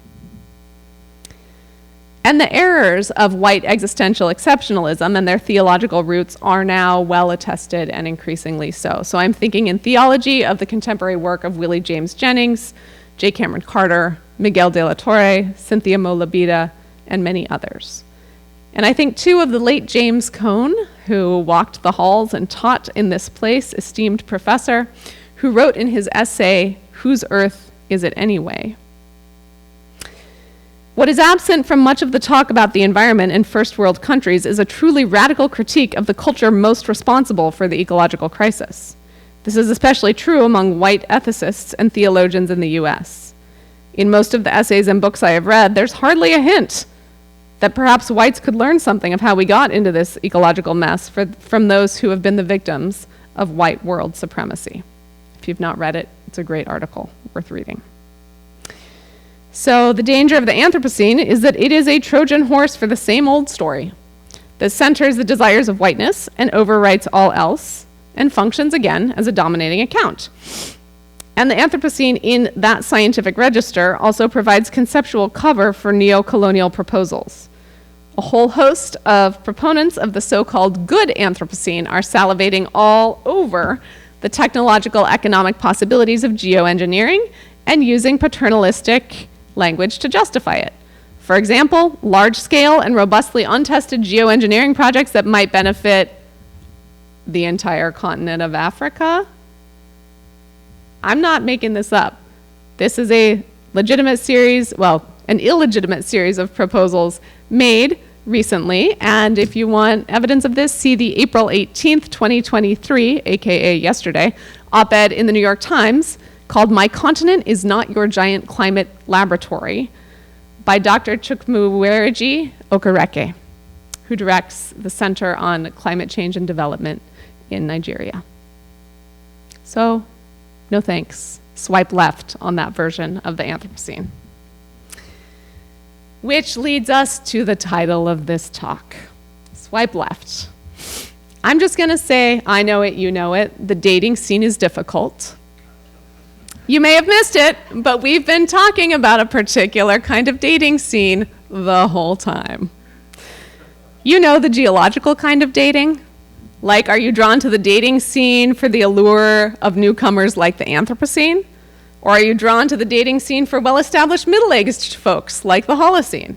And the errors of white existential exceptionalism and their theological roots are now well attested and increasingly so. So I'm thinking in theology of the contemporary work of Willie James Jennings, J. Cameron Carter, Miguel de la Torre, Cynthia Mo-Labida, and many others. And I think too of the late James Cone, who walked the halls and taught in this place, esteemed professor, who wrote in his essay, "Whose Earth Is It Anyway?" What is absent from much of the talk about the environment in first world countries is a truly radical critique of the culture most responsible for the ecological crisis. This is especially true among white ethicists and theologians in the US. In most of the essays and books I have read, there's hardly a hint that perhaps whites could learn something of how we got into this ecological mess from those who have been the victims of white world supremacy. If you've not read it, it's a great article worth reading. So the danger of the Anthropocene is that it is a Trojan horse for the same old story. that centers the desires of whiteness and overwrites all else, and functions again as a dominating account. And the Anthropocene in that scientific register also provides conceptual cover for neo-colonial proposals. A whole host of proponents of the so-called good Anthropocene are salivating all over the technological economic possibilities of geoengineering and using paternalistic language to justify it. For example, large-scale and robustly untested geoengineering projects that might benefit the entire continent of Africa. I'm not making this up. This is a legitimate series, well, an illegitimate series of proposals made recently, and if you want evidence of this, see the April 18th, 2023, aka yesterday, op-ed in the New York Times called "My Continent is Not Your Giant Climate Laboratory" by Dr. Chukwuemeka Okereke, who directs the Center on Climate Change and Development in Nigeria. So, no thanks. Swipe left on that version of the Anthropocene. Which leads us to the title of this talk. Swipe left. I'm just going to say, I know it, you know it, the dating scene is difficult. You may have missed it, but we've been talking about a particular kind of dating scene the whole time. You know the geological kind of dating? Like, are you drawn to the dating scene for the allure of newcomers like the Anthropocene? Or are you drawn to the dating scene for well-established middle-aged folks like the Holocene?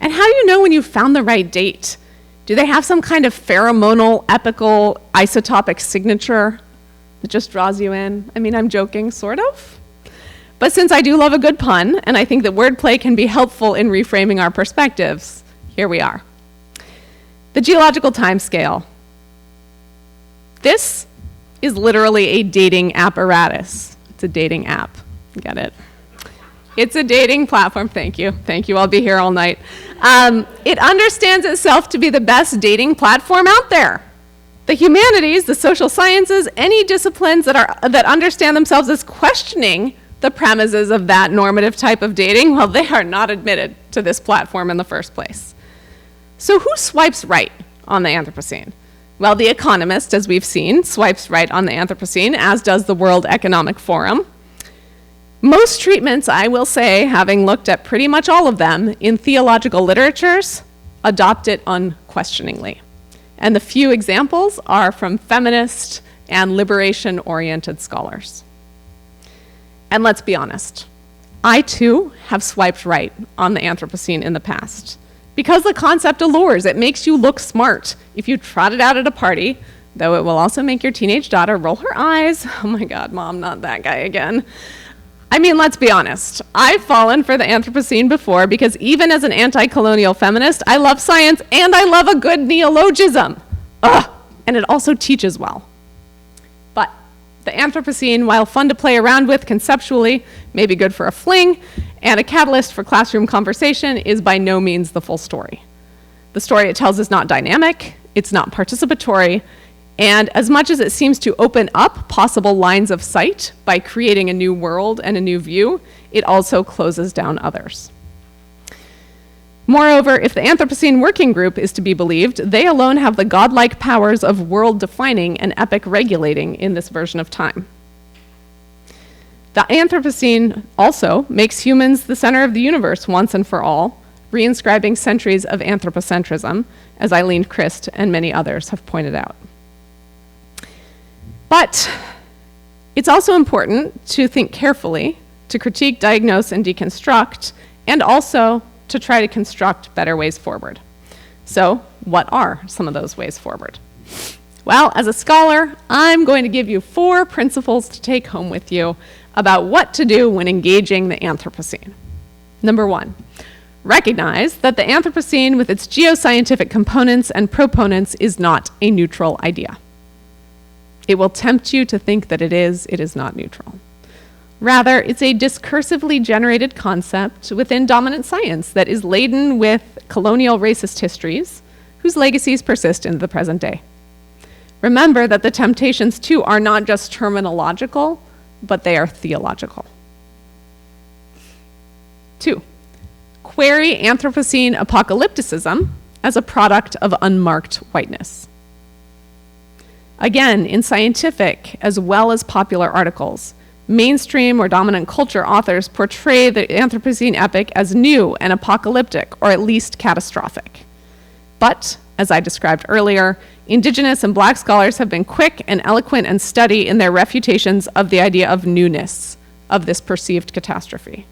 And how do you know when you've found the right date? Do they have some kind of pheromonal, epical, isotopic signature that just draws you in? I mean, I'm joking, sort of. But since I do love a good pun, and I think that wordplay can be helpful in reframing our perspectives, here we are. The geological timescale. This is literally a dating apparatus. It's a dating app. Get it? It's a dating platform. Thank you. Thank you. I'll be here all night. It understands itself to be the best dating platform out there. The humanities, the social sciences, any disciplines that understand themselves as questioning the premises of that normative type of dating, well, they are not admitted to this platform in the first place. So who swipes right on the Anthropocene? Well, the Economist, as we've seen, swipes right on the Anthropocene, as does the World Economic Forum. Most treatments, I will say, having looked at pretty much all of them in theological literatures, adopt it unquestioningly. And the few examples are from feminist and liberation-oriented scholars. And let's be honest, I too have swiped right on the Anthropocene in the past. Because the concept allures, it makes you look smart. If you trot it out at a party, though it will also make your teenage daughter roll her eyes. Oh my God, Mom, not that guy again. I mean, let's be honest. I've fallen for the Anthropocene before because even as an anti-colonial feminist, I love science and I love a good neologism. Ugh, and it also teaches well. But the Anthropocene, while fun to play around with conceptually, may be good for a fling, and a catalyst for classroom conversation, is by no means the full story. The story it tells is not dynamic, it's not participatory, and as much as it seems to open up possible lines of sight by creating a new world and a new view, it also closes down others. Moreover, if the Anthropocene Working Group is to be believed, they alone have the godlike powers of world-defining and epoch regulating in this version of time. The Anthropocene also makes humans the center of the universe once and for all, reinscribing centuries of anthropocentrism, as Eileen Christ and many others have pointed out. But it's also important to think carefully, to critique, diagnose, and deconstruct, and also to try to construct better ways forward. So, what are some of those ways forward? Well, as a scholar, I'm going to give you 4 principles to take home with you about what to do when engaging the Anthropocene. Number 1, recognize that the Anthropocene with its geoscientific components and proponents is not a neutral idea. It will tempt you to think that it is not neutral. Rather, it's a discursively generated concept within dominant science that is laden with colonial racist histories whose legacies persist into the present day. Remember that the temptations too are not just terminological, but they are theological. 2, query Anthropocene apocalypticism as a product of unmarked whiteness. Again, in scientific as well as popular articles, mainstream or dominant culture authors portray the Anthropocene epoch as new and apocalyptic, or at least catastrophic. But, as I described earlier, Indigenous and Black scholars have been quick and eloquent and steady in their refutations of the idea of newness of this perceived catastrophe.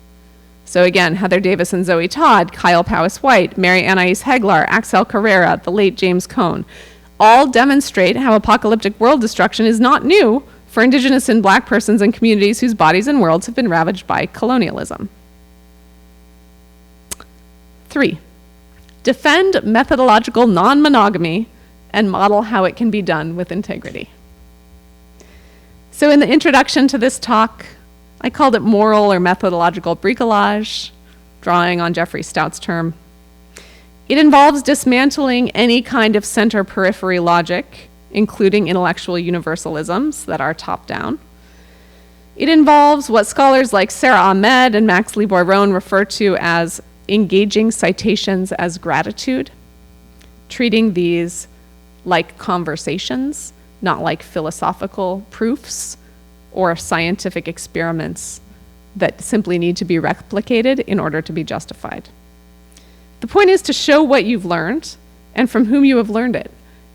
So again, Heather Davis and Zoe Todd, Kyle Powys-White, Mary Anais Heglar, Axel Carrera, the late James Cone, all demonstrate how apocalyptic world destruction is not new for Indigenous and Black persons and communities whose bodies and worlds have been ravaged by colonialism. 3, defend methodological non-monogamy and model how it can be done with integrity. So in the introduction to this talk, I called it moral or methodological bricolage, drawing on Jeffrey Stout's term. It involves dismantling any kind of center-periphery logic, including intellectual universalisms that are top-down. It involves what scholars like Sarah Ahmed and Max Liboy-Rohn refer to as engaging citations as gratitude, treating these like conversations, not like philosophical proofs or scientific experiments that simply need to be replicated in order to be justified. The point is to show what you've learned and from whom you have learned it,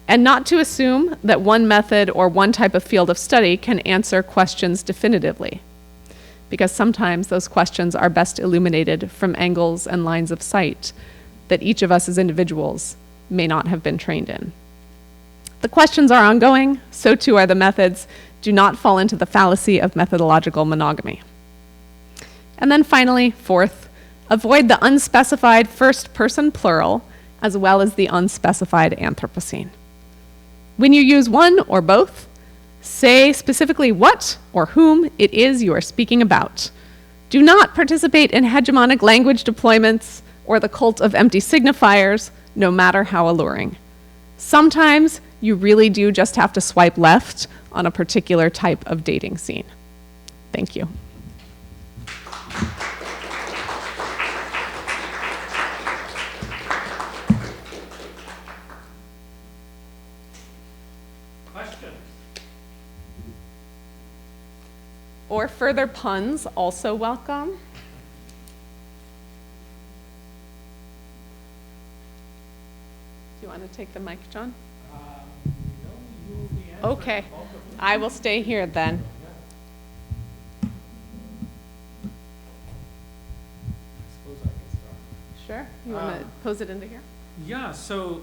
and not to assume that one method or one type of field of study can answer questions definitively, because sometimes those questions are best illuminated from angles and lines of sight that each of us as individuals may not have been trained in. The questions are ongoing, so too are the methods. Do not fall into the fallacy of methodological monogamy. And then finally, 4th, avoid the unspecified first-person plural as well as the unspecified Anthropocene. When you use one or both, say specifically what or whom it is you are speaking about. Do not participate in hegemonic language deployments or the cult of empty signifiers, no matter how alluring. Sometimes you really do just have to swipe left on a particular type of dating scene. Thank you. Questions? Or further puns, also welcome. Do you want to take the mic, John? Okay, I will stay here then. Sure, you want to pose it into here? Yeah, so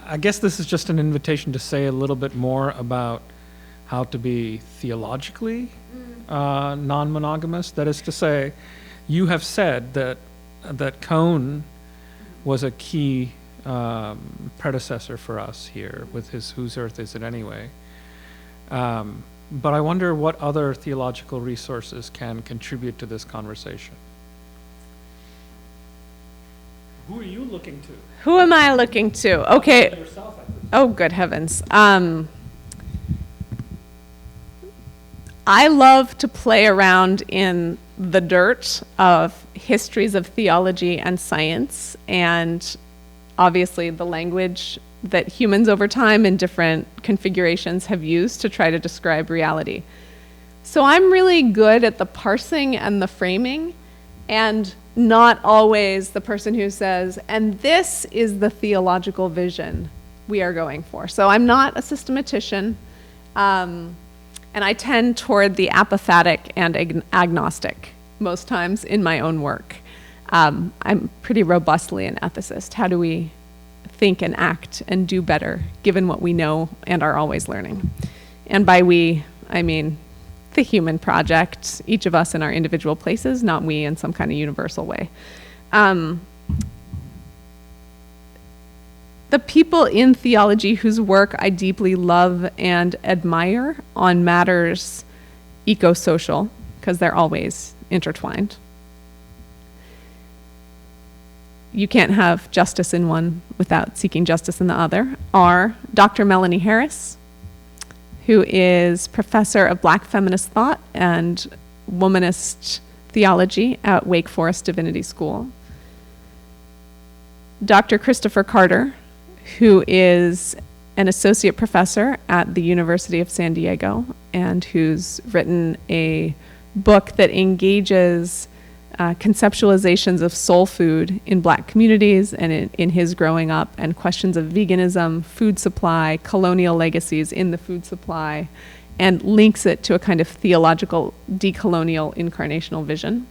I guess this is just an invitation to say a little bit more about how to be theologically non-monogamous. That is to say, you have said that Cone was a key predecessor for us here with his Whose Earth Is It Anyway? But I wonder what other theological resources can contribute to this conversation. Who are you looking to? Who am I looking to? Okay. Yourself, I think. Oh, good heavens. I love to play around in the dirt of histories of theology and science, and obviously the language that humans over time in different configurations have used to try to describe reality. So I'm really good at the parsing and the framing, and not always the person who says, and this is the theological vision we are going for. So I'm not a systematician, and I tend toward the apophatic and agnostic most times in my own work. I'm pretty robustly an ethicist. How do we think and act and do better given what we know and are always learning? And by we, I mean the human project, each of us in our individual places, not we in some kind of universal way. The people in theology whose work I deeply love and admire on matters eco-social, because they're always intertwined. You can't have justice in one without seeking justice in the other, are Dr. Melanie Harris, who is professor of Black feminist thought and womanist theology at Wake Forest Divinity School. Dr. Christopher Carter, who is an associate professor at the University of San Diego and who's written a book that engages conceptualizations of soul food in Black communities and in his growing up, and questions of veganism, food supply, colonial legacies in the food supply, and links it to a kind of theological decolonial incarnational vision.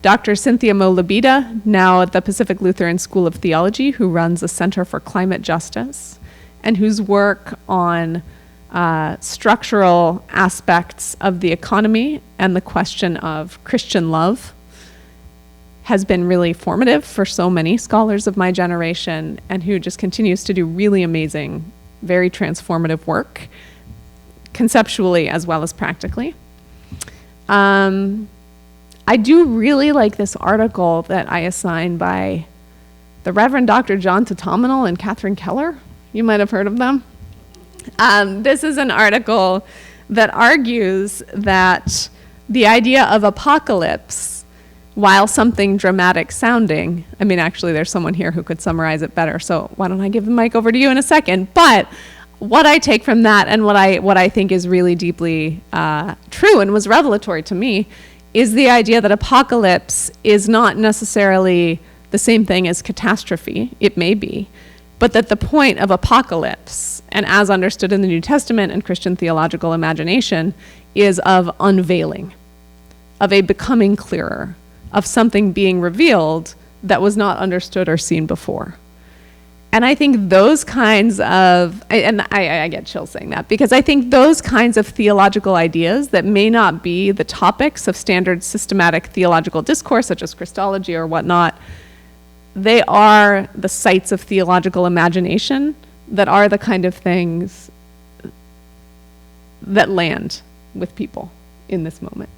Dr. Cynthia Mo-Labida, now at the Pacific Lutheran School of Theology, who runs a Center for Climate Justice, and whose work on structural aspects of the economy and the question of Christian love has been really formative for so many scholars of my generation, and who just continues to do really amazing, very transformative work, conceptually as well as practically. I do really like this article that I assigned by the Reverend Dr. John Tatominal and Catherine Keller. You might have heard of them. This is an article that argues that the idea of apocalypse, while something dramatic sounding, I mean, actually there's someone here who could summarize it better, so why don't I give the mic over to you in a second. But what I take from that, and what I think is really deeply true and was revelatory to me, is the idea that apocalypse is not necessarily the same thing as catastrophe. It may be, but that the point of apocalypse, and as understood in the New Testament and Christian theological imagination, is of unveiling, of a becoming clearer, of something being revealed that was not understood or seen before. And I think those kinds of, and I get chills saying that, because I think those kinds of theological ideas that may not be the topics of standard systematic theological discourse, such as Christology or whatnot, they are the sites of theological imagination that are the kind of things that land with people in this moment.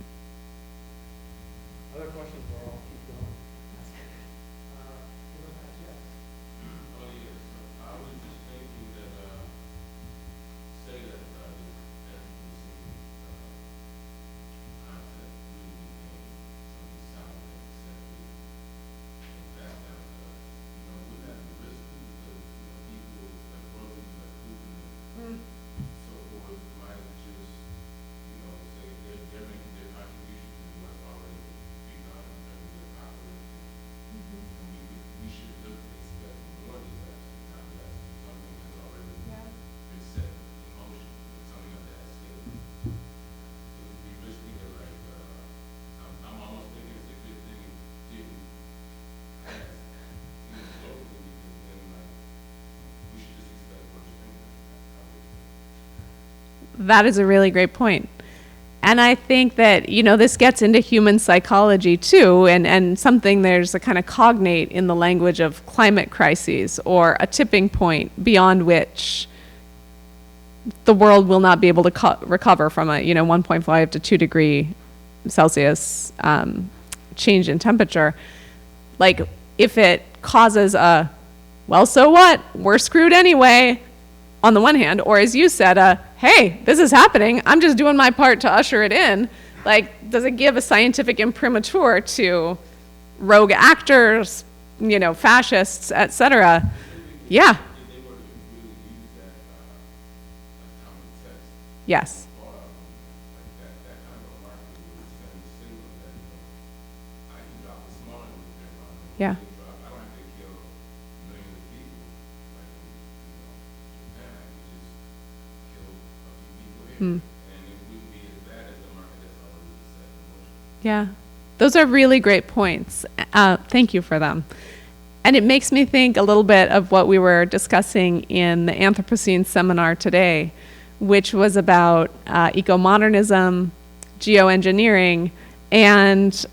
Other questions, or I'll keep going. I was just thinking that, say that this Anthropocene concept really became something solid and accepted and passed down to us. Would that be risky because, people like royalties like Putin and so forth might just, say they're making their contribution to what's already begun in terms of apocalypse. We should just expect more disaster, not less. Something has already been set in motion, something of that scale. It would be risky to I'm almost thinking it's a good thing it didn't pass, locally, because then we should just expect worse things. That is a really great point. And I think that, this gets into human psychology too, and something there's a kind of cognate in the language of climate crises, or a tipping point beyond which the world will not be able to recover from a 1.5 to 2 degree Celsius change in temperature. Like, if it causes a, well, so what? We're screwed anyway, on the one hand, or as you said, hey, this is happening, I'm just doing my part to usher it in. Like, does it give a scientific imprimatur to rogue actors, fascists, etc.? Yeah. If they were to really use that as common text, Yes. that kind of a market would send a signal that, I can drop a small nuclear bomb. Yeah. I don't have to kill millions of people like Japan. I can just kill a few people here, and it wouldn't be as bad as the market that's already set in motion. Yeah. Those are really great points. Thank you for them. And it makes me think a little bit of what we were discussing in the Anthropocene seminar today, which was about eco-modernism, geoengineering, and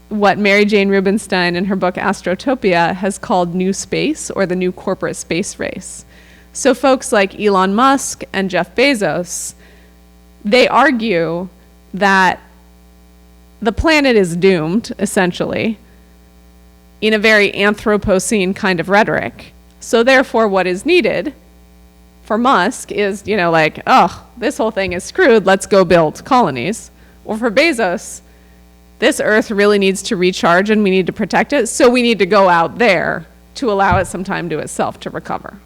what Mary Jane Rubenstein in her book Astrotopia has called new space, or the new corporate space race. So folks like Elon Musk and Jeff Bezos, they argue that the planet is doomed, essentially, in a very Anthropocene kind of rhetoric. So therefore, what is needed for Musk is, this whole thing is screwed, let's go build colonies. Or for Bezos, this earth really needs to recharge and we need to protect it, so we need to go out there to allow it some time to itself to recover.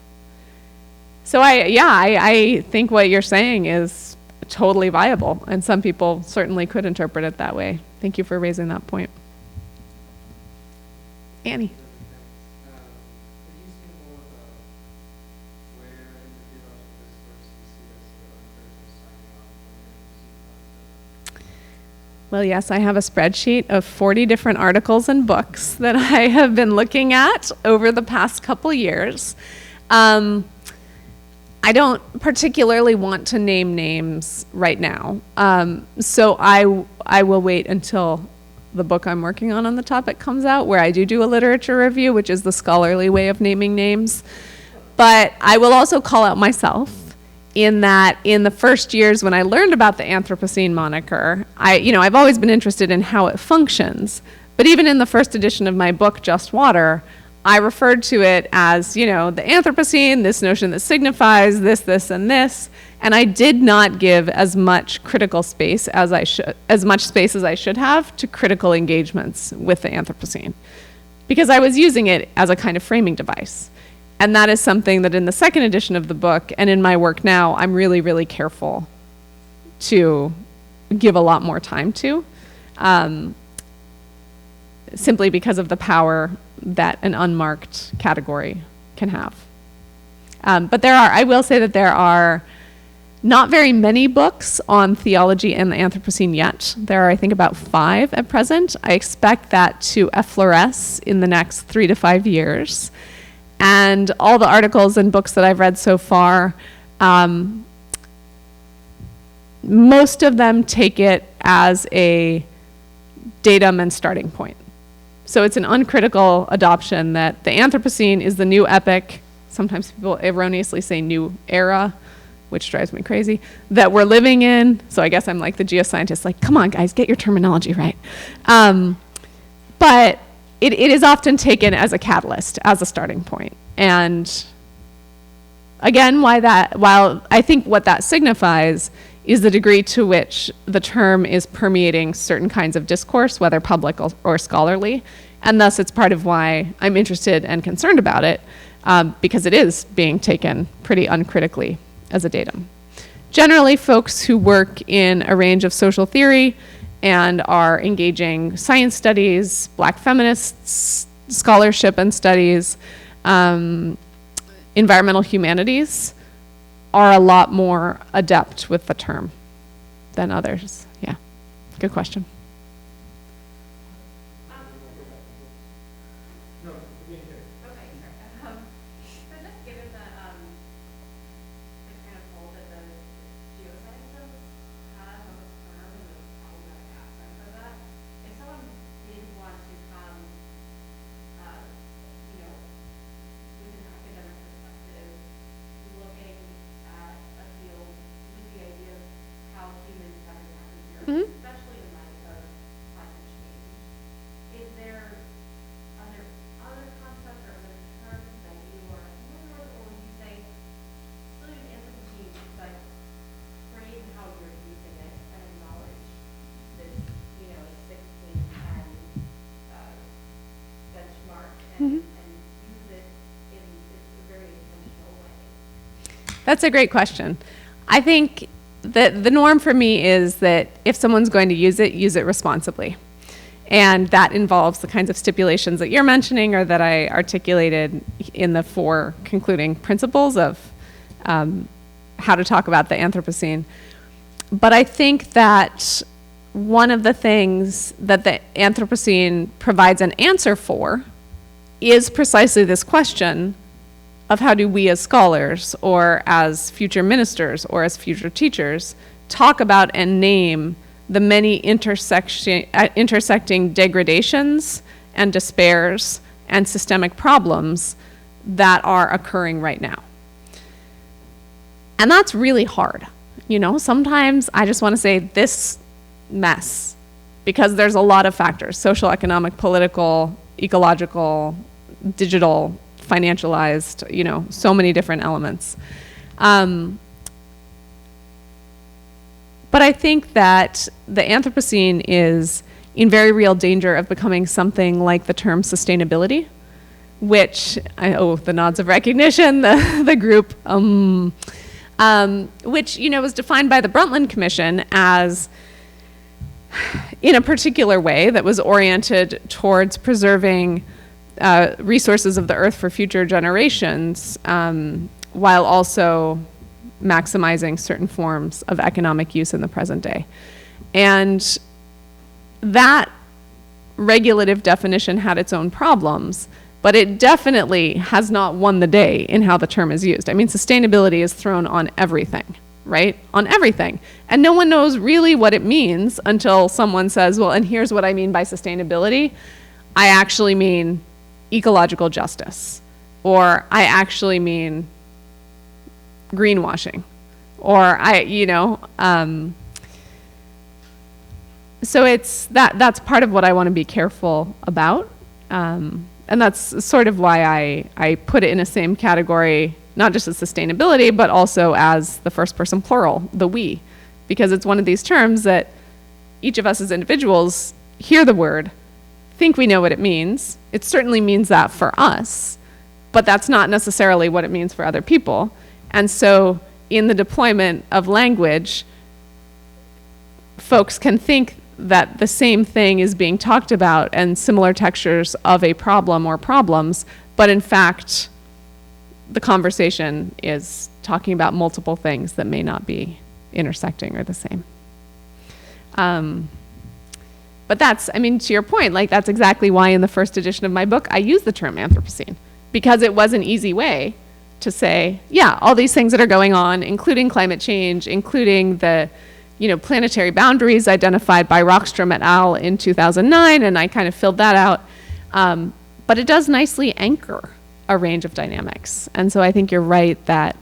So I think what you're saying is totally viable, and some people certainly could interpret it that way. Thank you for raising that point. Annie. Could you say more about where in the theological discourse you see this critical signing off on the concept? Well, yes, I have a spreadsheet of 40 different articles and books that I have been looking at over the past couple years. I don't particularly want to name names right now, so I will wait until the book I'm working on the topic comes out, where I do a literature review, which is the scholarly way of naming names. But I will also call out myself in that in the first years when I learned about the Anthropocene moniker, I've always been interested in how it functions. But even in the first edition of my book, Just Water, I referred to it as, the Anthropocene, this notion that signifies this, this, and this, and I did not give as much critical space as I should have to critical engagements with the Anthropocene, because I was using it as a kind of framing device. And that is something that in the second edition of the book and in my work now, I'm really, really careful to give a lot more time to, simply because of the power that an unmarked category can have. But I will say that there are not very many books on theology and the Anthropocene yet. There are, I think, about 5 at present. I expect that to effloresce in the next 3 to 5 years. And all the articles and books that I've read so far, most of them take it as a datum and starting point. So it's an uncritical adoption that the Anthropocene is the new epoch. Sometimes people erroneously say new era, which drives me crazy, that we're living in. So I guess I'm like the geoscientist, like, come on, guys, get your terminology right. But it is often taken as a catalyst, as a starting point. And again, while I think what that signifies is the degree to which the term is permeating certain kinds of discourse, whether public or scholarly, and thus it's part of why I'm interested and concerned about it, because it is being taken pretty uncritically as a datum. Generally, folks who work in a range of social theory and are engaging science studies, Black feminists, scholarship and studies, environmental humanities, are a lot more adept with the term than others. Yeah, good question. No, being here. Okay, sorry. So just given the kind of role that the geosciences have on this term and the problematic aspects of that, if someone did want to come, with an academic perspective, looking at a field with the idea of how humans have impacted the earth, especially in light of climate change, are there other concepts or other terms that you are familiar with, or would you say still use Anthropocene, but frame how you're using it and acknowledge this, 16 and benchmark and use it in a very intentional way? That's a great question. I think that the norm for me is that if someone's going to use it responsibly. And that involves the kinds of stipulations that you're mentioning or that I articulated in the 4 concluding principles of how to talk about the Anthropocene. But I think that one of the things that the Anthropocene provides an answer for is precisely this question of how do we as scholars or as future ministers or as future teachers talk about and name the many intersecting degradations and despairs and systemic problems that are occurring right now. And that's really hard. Sometimes I just want to say this mess, because there's a lot of factors: social, economic, political, ecological, digital, financialized, so many different elements. But I think that the Anthropocene is in very real danger of becoming something like the term sustainability, which, the nods of recognition, the group, which, was defined by the Brundtland Commission as, in a particular way that was oriented towards preserving resources of the earth for future generations, while also maximizing certain forms of economic use in the present day. And that regulative definition had its own problems, but it definitely has not won the day in how the term is used. I mean, sustainability is thrown on everything, right? On everything. And no one knows really what it means until someone says, well, and here's what I mean by sustainability. I actually mean ecological justice, or I actually mean greenwashing, or so it's that's part of what I want to be careful about, and that's sort of why I put it in the same category, not just as sustainability, but also as the first person plural, the we, because it's one of these terms that each of us as individuals hear the word, think we know what it means. It certainly means that for us, but that's not necessarily what it means for other people. And so in the deployment of language, folks can think that the same thing is being talked about and similar textures of a problem or problems, but in fact, the conversation is talking about multiple things that may not be intersecting or the same. But that's, to your point, that's exactly why in the first edition of my book, I use the term Anthropocene, because it was an easy way to say, yeah, all these things that are going on, including climate change, including the planetary boundaries identified by Rockstrom et al. In 2009, and I kind of filled that out. But it does nicely anchor a range of dynamics. And so I think you're right that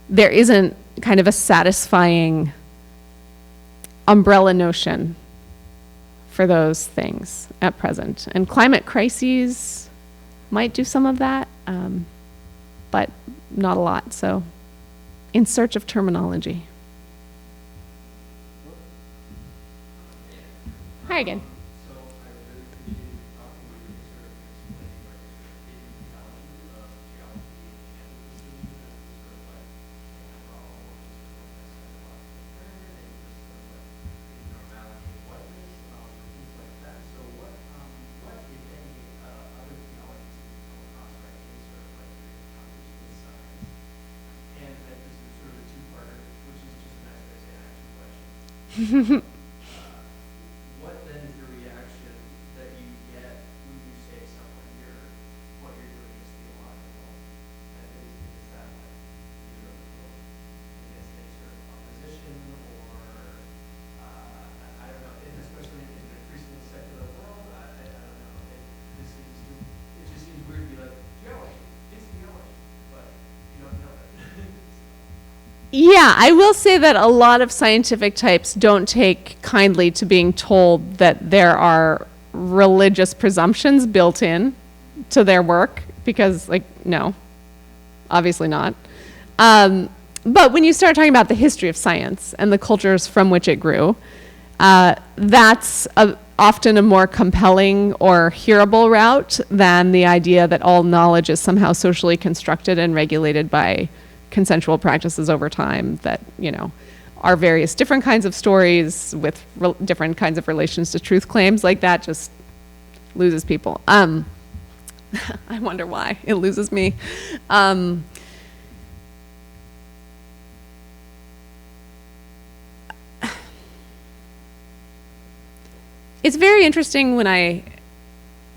there isn't kind of a satisfying umbrella notion for those things at present. And climate crises might do some of that, but not a lot. So in search of terminology. Hi again. So I really appreciate talking with you, sort of explaining like sort of hidden value of geology and history, and sort of like overall normality of whiteness, things like that. So what if any other theologies that you come across right in sort of like your conversation with science? And that this is sort of a two-parter, which is just a nice way to say an action question. What then is the reaction that you get when you say something what you're doing is theological? And is that like either against any sort of opposition or I don't know, and especially in an increasingly secular world, I don't know. It just seems weird to be like, geology, it's theology, but you don't know it. Yeah, I will say that a lot of scientific types don't take kindly to being told that there are religious presumptions built in to their work, because, no, obviously not. But when you start talking about the history of science and the cultures from which it grew, that's often a more compelling or hearable route than the idea that all knowledge is somehow socially constructed and regulated by consensual practices over time that, are various different kinds of stories with different kinds of relations to truth claims. Like that just loses people. I wonder why it loses me. It's very interesting when I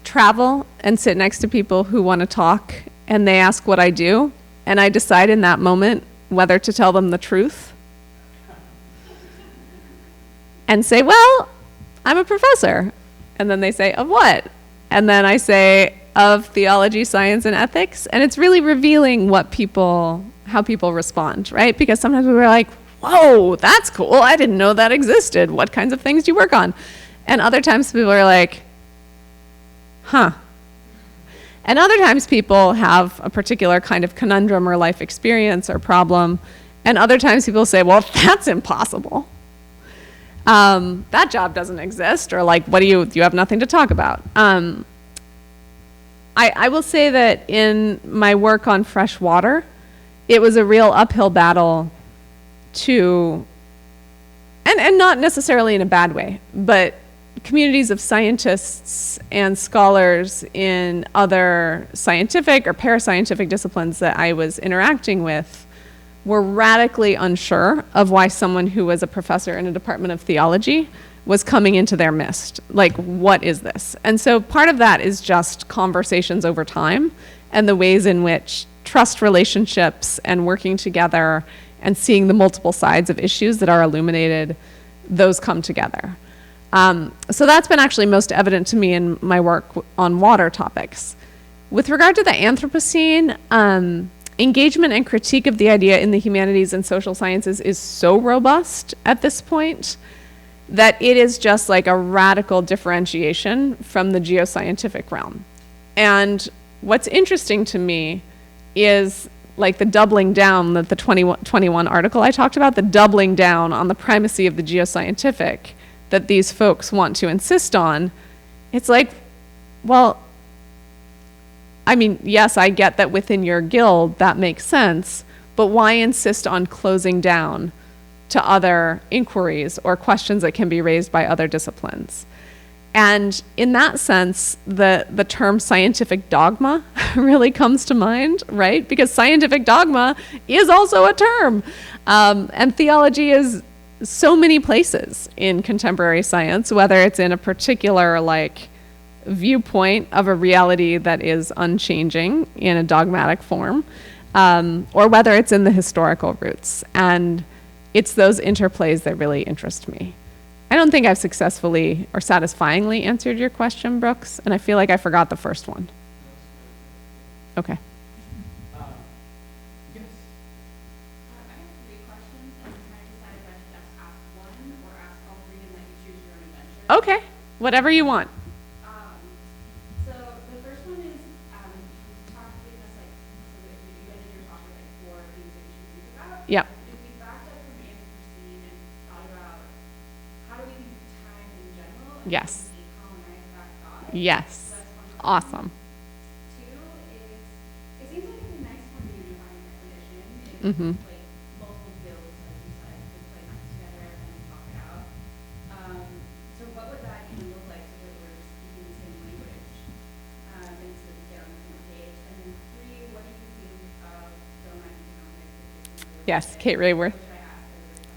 travel and sit next to people who want to talk and they ask what I do. And I decide in that moment whether to tell them the truth and say, well, I'm a professor. And then they say, of what? And then I say, of theology, science, and ethics. And it's really revealing how people respond, right? Because sometimes we were like, whoa, that's cool. I didn't know that existed. What kinds of things do you work on? And other times people are like, huh. And other times people have a particular kind of conundrum or life experience or problem. And other times people say, well, that's impossible. That job doesn't exist, or like, what do you have nothing to talk about. I will say that in my work on fresh water, it was a real uphill battle to, and not necessarily in a bad way, but communities of scientists and scholars in other scientific or parascientific disciplines that I was interacting with were radically unsure of why someone who was a professor in a department of theology was coming into their midst. Like, what is this? And so part of that is just conversations over time and the ways in which trust relationships and working together and seeing the multiple sides of issues that are illuminated, those come together. So that's been actually most evident to me in my work on water topics. With regard to the Anthropocene, engagement and critique of the idea in the humanities and social sciences is so robust at this point that it is just like a radical differentiation from the geoscientific realm. And what's interesting to me is like the doubling down, that the 2021 article I talked about, the doubling down on the primacy of the geoscientific that these folks want to insist on. It's like, well, I mean, yes, I get that within your guild that makes sense, but why insist on closing down to other inquiries or questions that can be raised by other disciplines? And in that sense, the term scientific dogma really comes to mind, right? Because scientific dogma is also a term. And theology is so many places in contemporary science, whether it's in a particular like viewpoint of a reality that is unchanging in a dogmatic form, or whether it's in the historical roots. And it's those interplays that really interest me. I don't think I've successfully or satisfyingly answered your question, Brooks, and I feel like I forgot the first one. Okay. Yes. I have three questions, and I'm trying to decide if I should just ask one or ask all three and let you choose your own adventure. Okay, whatever you want. So the first one is, you talked with us like, so that you ended your talk with like 4 things that you should think about. Yep. If we backed up from Anthropocene and thought about how do we use time in general and Yes. how do we decolonize that thought? Yes. So that's one question. Awesome. 2 is, it seems like it's a nice kind of unifying definition. Mhm. Like multiple fields, like you said, could play nice together and talk it out. So what would that even look like so that we're speaking the same language and so we get on the same page? And then 3, what do you think of domain economics? Yes, Kate Rayworth. Which I asked as we were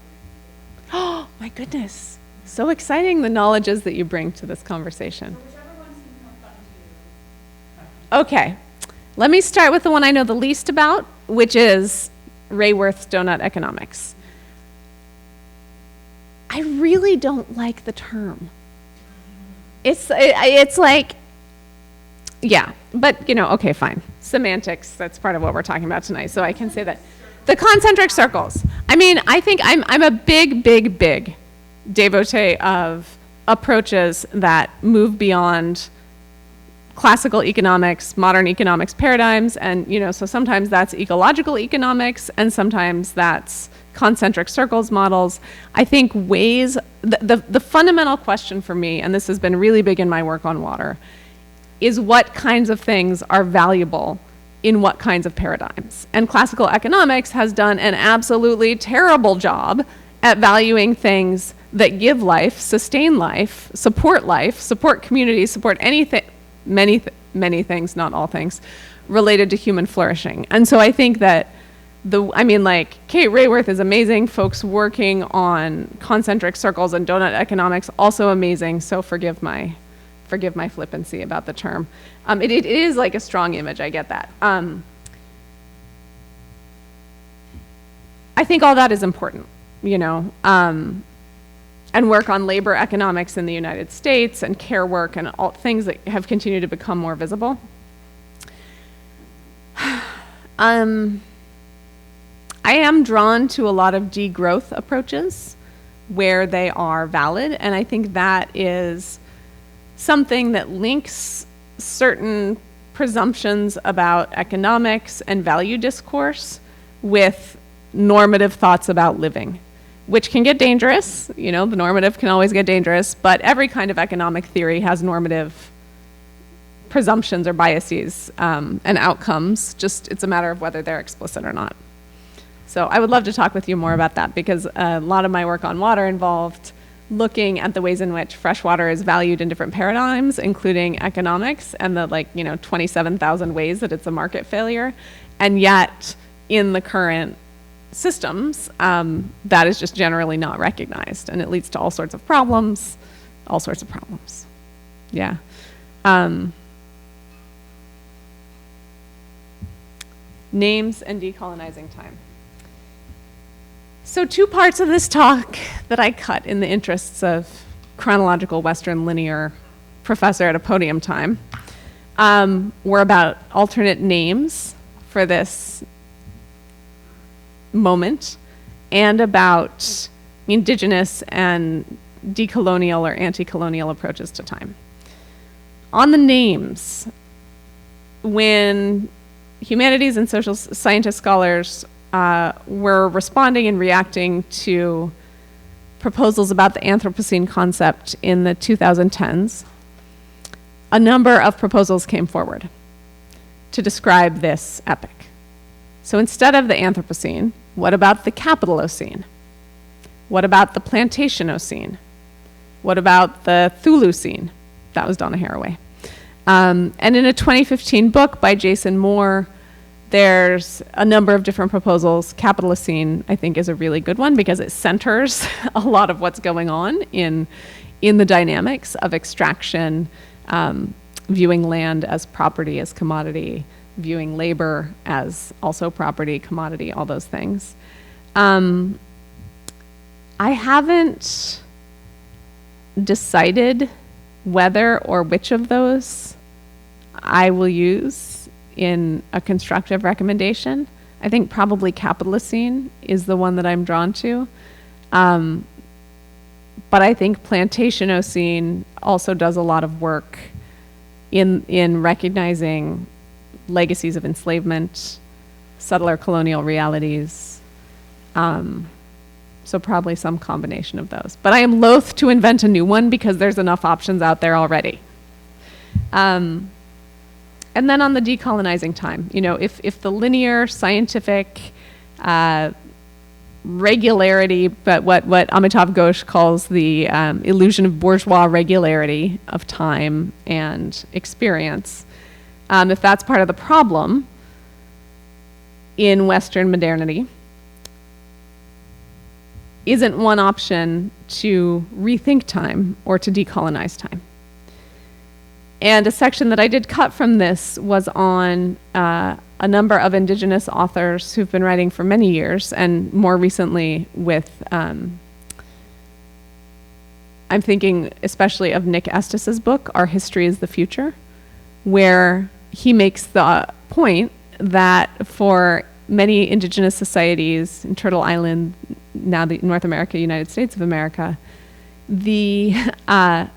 covering. Oh, my goodness. So exciting, the knowledges that you bring to this conversation. So whichever one seems more fun to you. Okay, let me start with the one I know the least about, which is Rayworth's donut economics. I really don't like the term. It's like, yeah, but okay, fine. Semantics, that's part of what we're talking about tonight, so I can say that. The concentric circles. I mean, I think I'm a big devotee of approaches that move beyond classical economics, modern economics paradigms, and so sometimes that's ecological economics, and sometimes that's concentric circles models. I think the fundamental question for me, and this has been really big in my work on water, is what kinds of things are valuable in what kinds of paradigms. And classical economics has done an absolutely terrible job at valuing things that give life, sustain life, support communities, support anything, many things, not all things, related to human flourishing. And so I think that Kate Rayworth is amazing. Folks working on concentric circles and donut economics, also amazing. So forgive my flippancy about the term. It is like a strong image, I get that. I think all that is important, and work on labor economics in the United States and care work and all things that have continued to become more visible. I am drawn to a lot of degrowth approaches where they are valid, and I think that is something that links certain presumptions about economics and value discourse with normative thoughts about living. which can get dangerous. The normative can always get dangerous, but every kind of economic theory has normative presumptions or biases and outcomes. Just it's a matter of whether they're explicit or not. So I would love to talk with you more about that, because a lot of my work on water involved looking at the ways in which fresh water is valued in different paradigms, including economics, and the 27,000 ways that it's a market failure. And yet in the current systems, that is just generally not recognized, and it leads to all sorts of problems. Yeah. Names and decolonizing time. So 2 parts of this talk that I cut in the interests of chronological Western linear professor at a podium time were about alternate names for this moment, and about indigenous and decolonial or anti-colonial approaches to time. On the names, when humanities and social scientist scholars were responding and reacting to proposals about the Anthropocene concept in the 2010s, a number of proposals came forward to describe this epoch. So instead of the Anthropocene, what about the Capitalocene? What about the Plantationocene? What about the Thulucene? That was Donna Haraway. And in a 2015 book by Jason Moore, there's a number of different proposals. Capitalocene, I think, is a really good one because it centers a lot of what's going on in the dynamics of extraction, viewing land as property, as commodity, viewing labor as also property, commodity, all those things. I haven't decided whether or which of those I will use in a constructive recommendation. I think probably Capitalocene is the one that I'm drawn to. But I think Plantationocene also does a lot of work in recognizing legacies of enslavement, settler colonial realities. So probably some combination of those. But I am loath to invent a new one because there's enough options out there already. And then on the decolonizing time, if the linear scientific regularity, but what Amitav Ghosh calls the illusion of bourgeois regularity of time and experience, if that's part of the problem in Western modernity, isn't one option to rethink time or to decolonize time. And a section that I did cut from this was on a number of indigenous authors who've been writing for many years, and more recently with, I'm thinking especially of Nick Estes's book, Our History is the Future, where he makes the point that for many indigenous societies in Turtle Island, now the North America, United States of America, the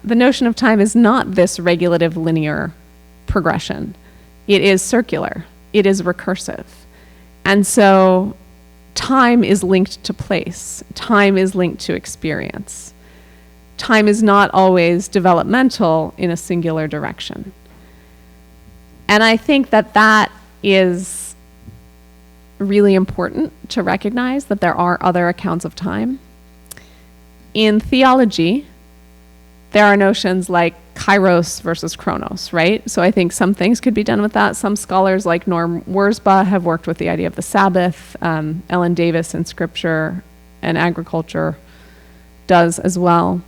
notion of time is not this regulative linear progression. It is circular. It is recursive. And so time is linked to place. Time is linked to experience. Time is not always developmental in a singular direction. And I think that is really important to recognize, that there are other accounts of time. In theology, there are notions like kairos versus chronos, right? So I think some things could be done with that. Some scholars like Norm Wurzba have worked with the idea of the Sabbath. Ellen Davis in Scripture and Agriculture does as well.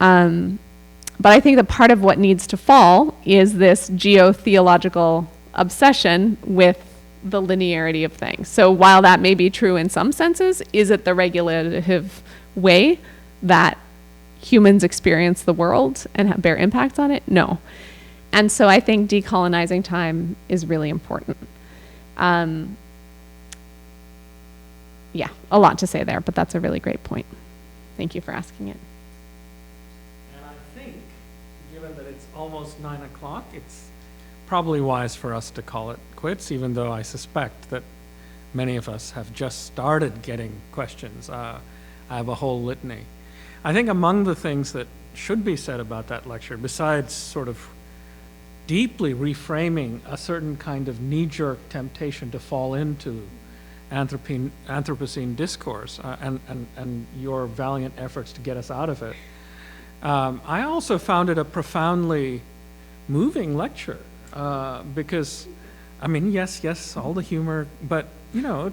But I think that part of what needs to fall is this geo-theological obsession with the linearity of things. So while that may be true in some senses, is it the regulative way that humans experience the world and bear impacts on it? No. And so I think decolonizing time is really important. Yeah, a lot to say there, but that's a really great point. Thank you for asking it. And I think, given that it's almost 9 o'clock, it's probably wise for us to call it quits, even though I suspect that many of us have just started getting questions. I have a whole litany. I think among the things that should be said about that lecture, besides sort of deeply reframing a certain kind of knee-jerk temptation to fall into Anthropocene discourse and your valiant efforts to get us out of it, I also found it a profoundly moving lecture because, I mean, yes, all the humor, but you know,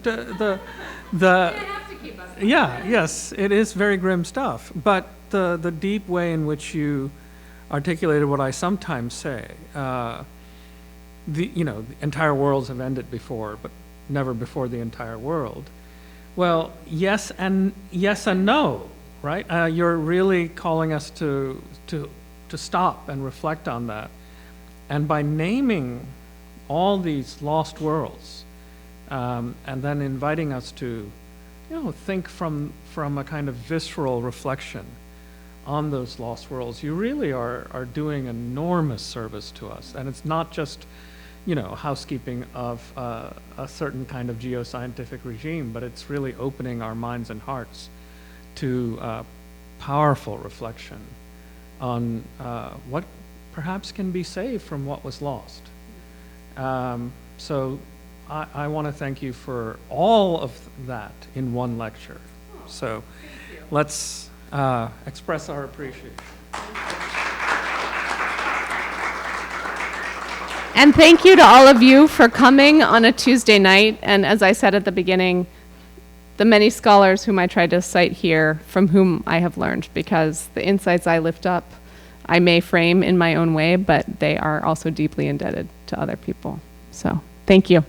yes, it is very grim stuff. But the deep way in which you articulated what I sometimes say, the entire worlds have ended before, but never before the entire world. Well, yes and no, right? You're really calling us to stop and reflect on that. And by naming all these lost worlds, and then inviting us to, think from a kind of visceral reflection on those lost worlds, you really are doing enormous service to us. And it's not just, housekeeping of a certain kind of geoscientific regime, but it's really opening our minds and hearts to powerful reflection on what perhaps can be saved from what was lost. So I want to thank you for all of that in one lecture. So let's express our appreciation. And thank you to all of you for coming on a Tuesday night. And as I said at the beginning, the many scholars whom I tried to cite here, from whom I have learned, because the insights I lift up, I may frame in my own way, but they are also deeply indebted to other people. So thank you.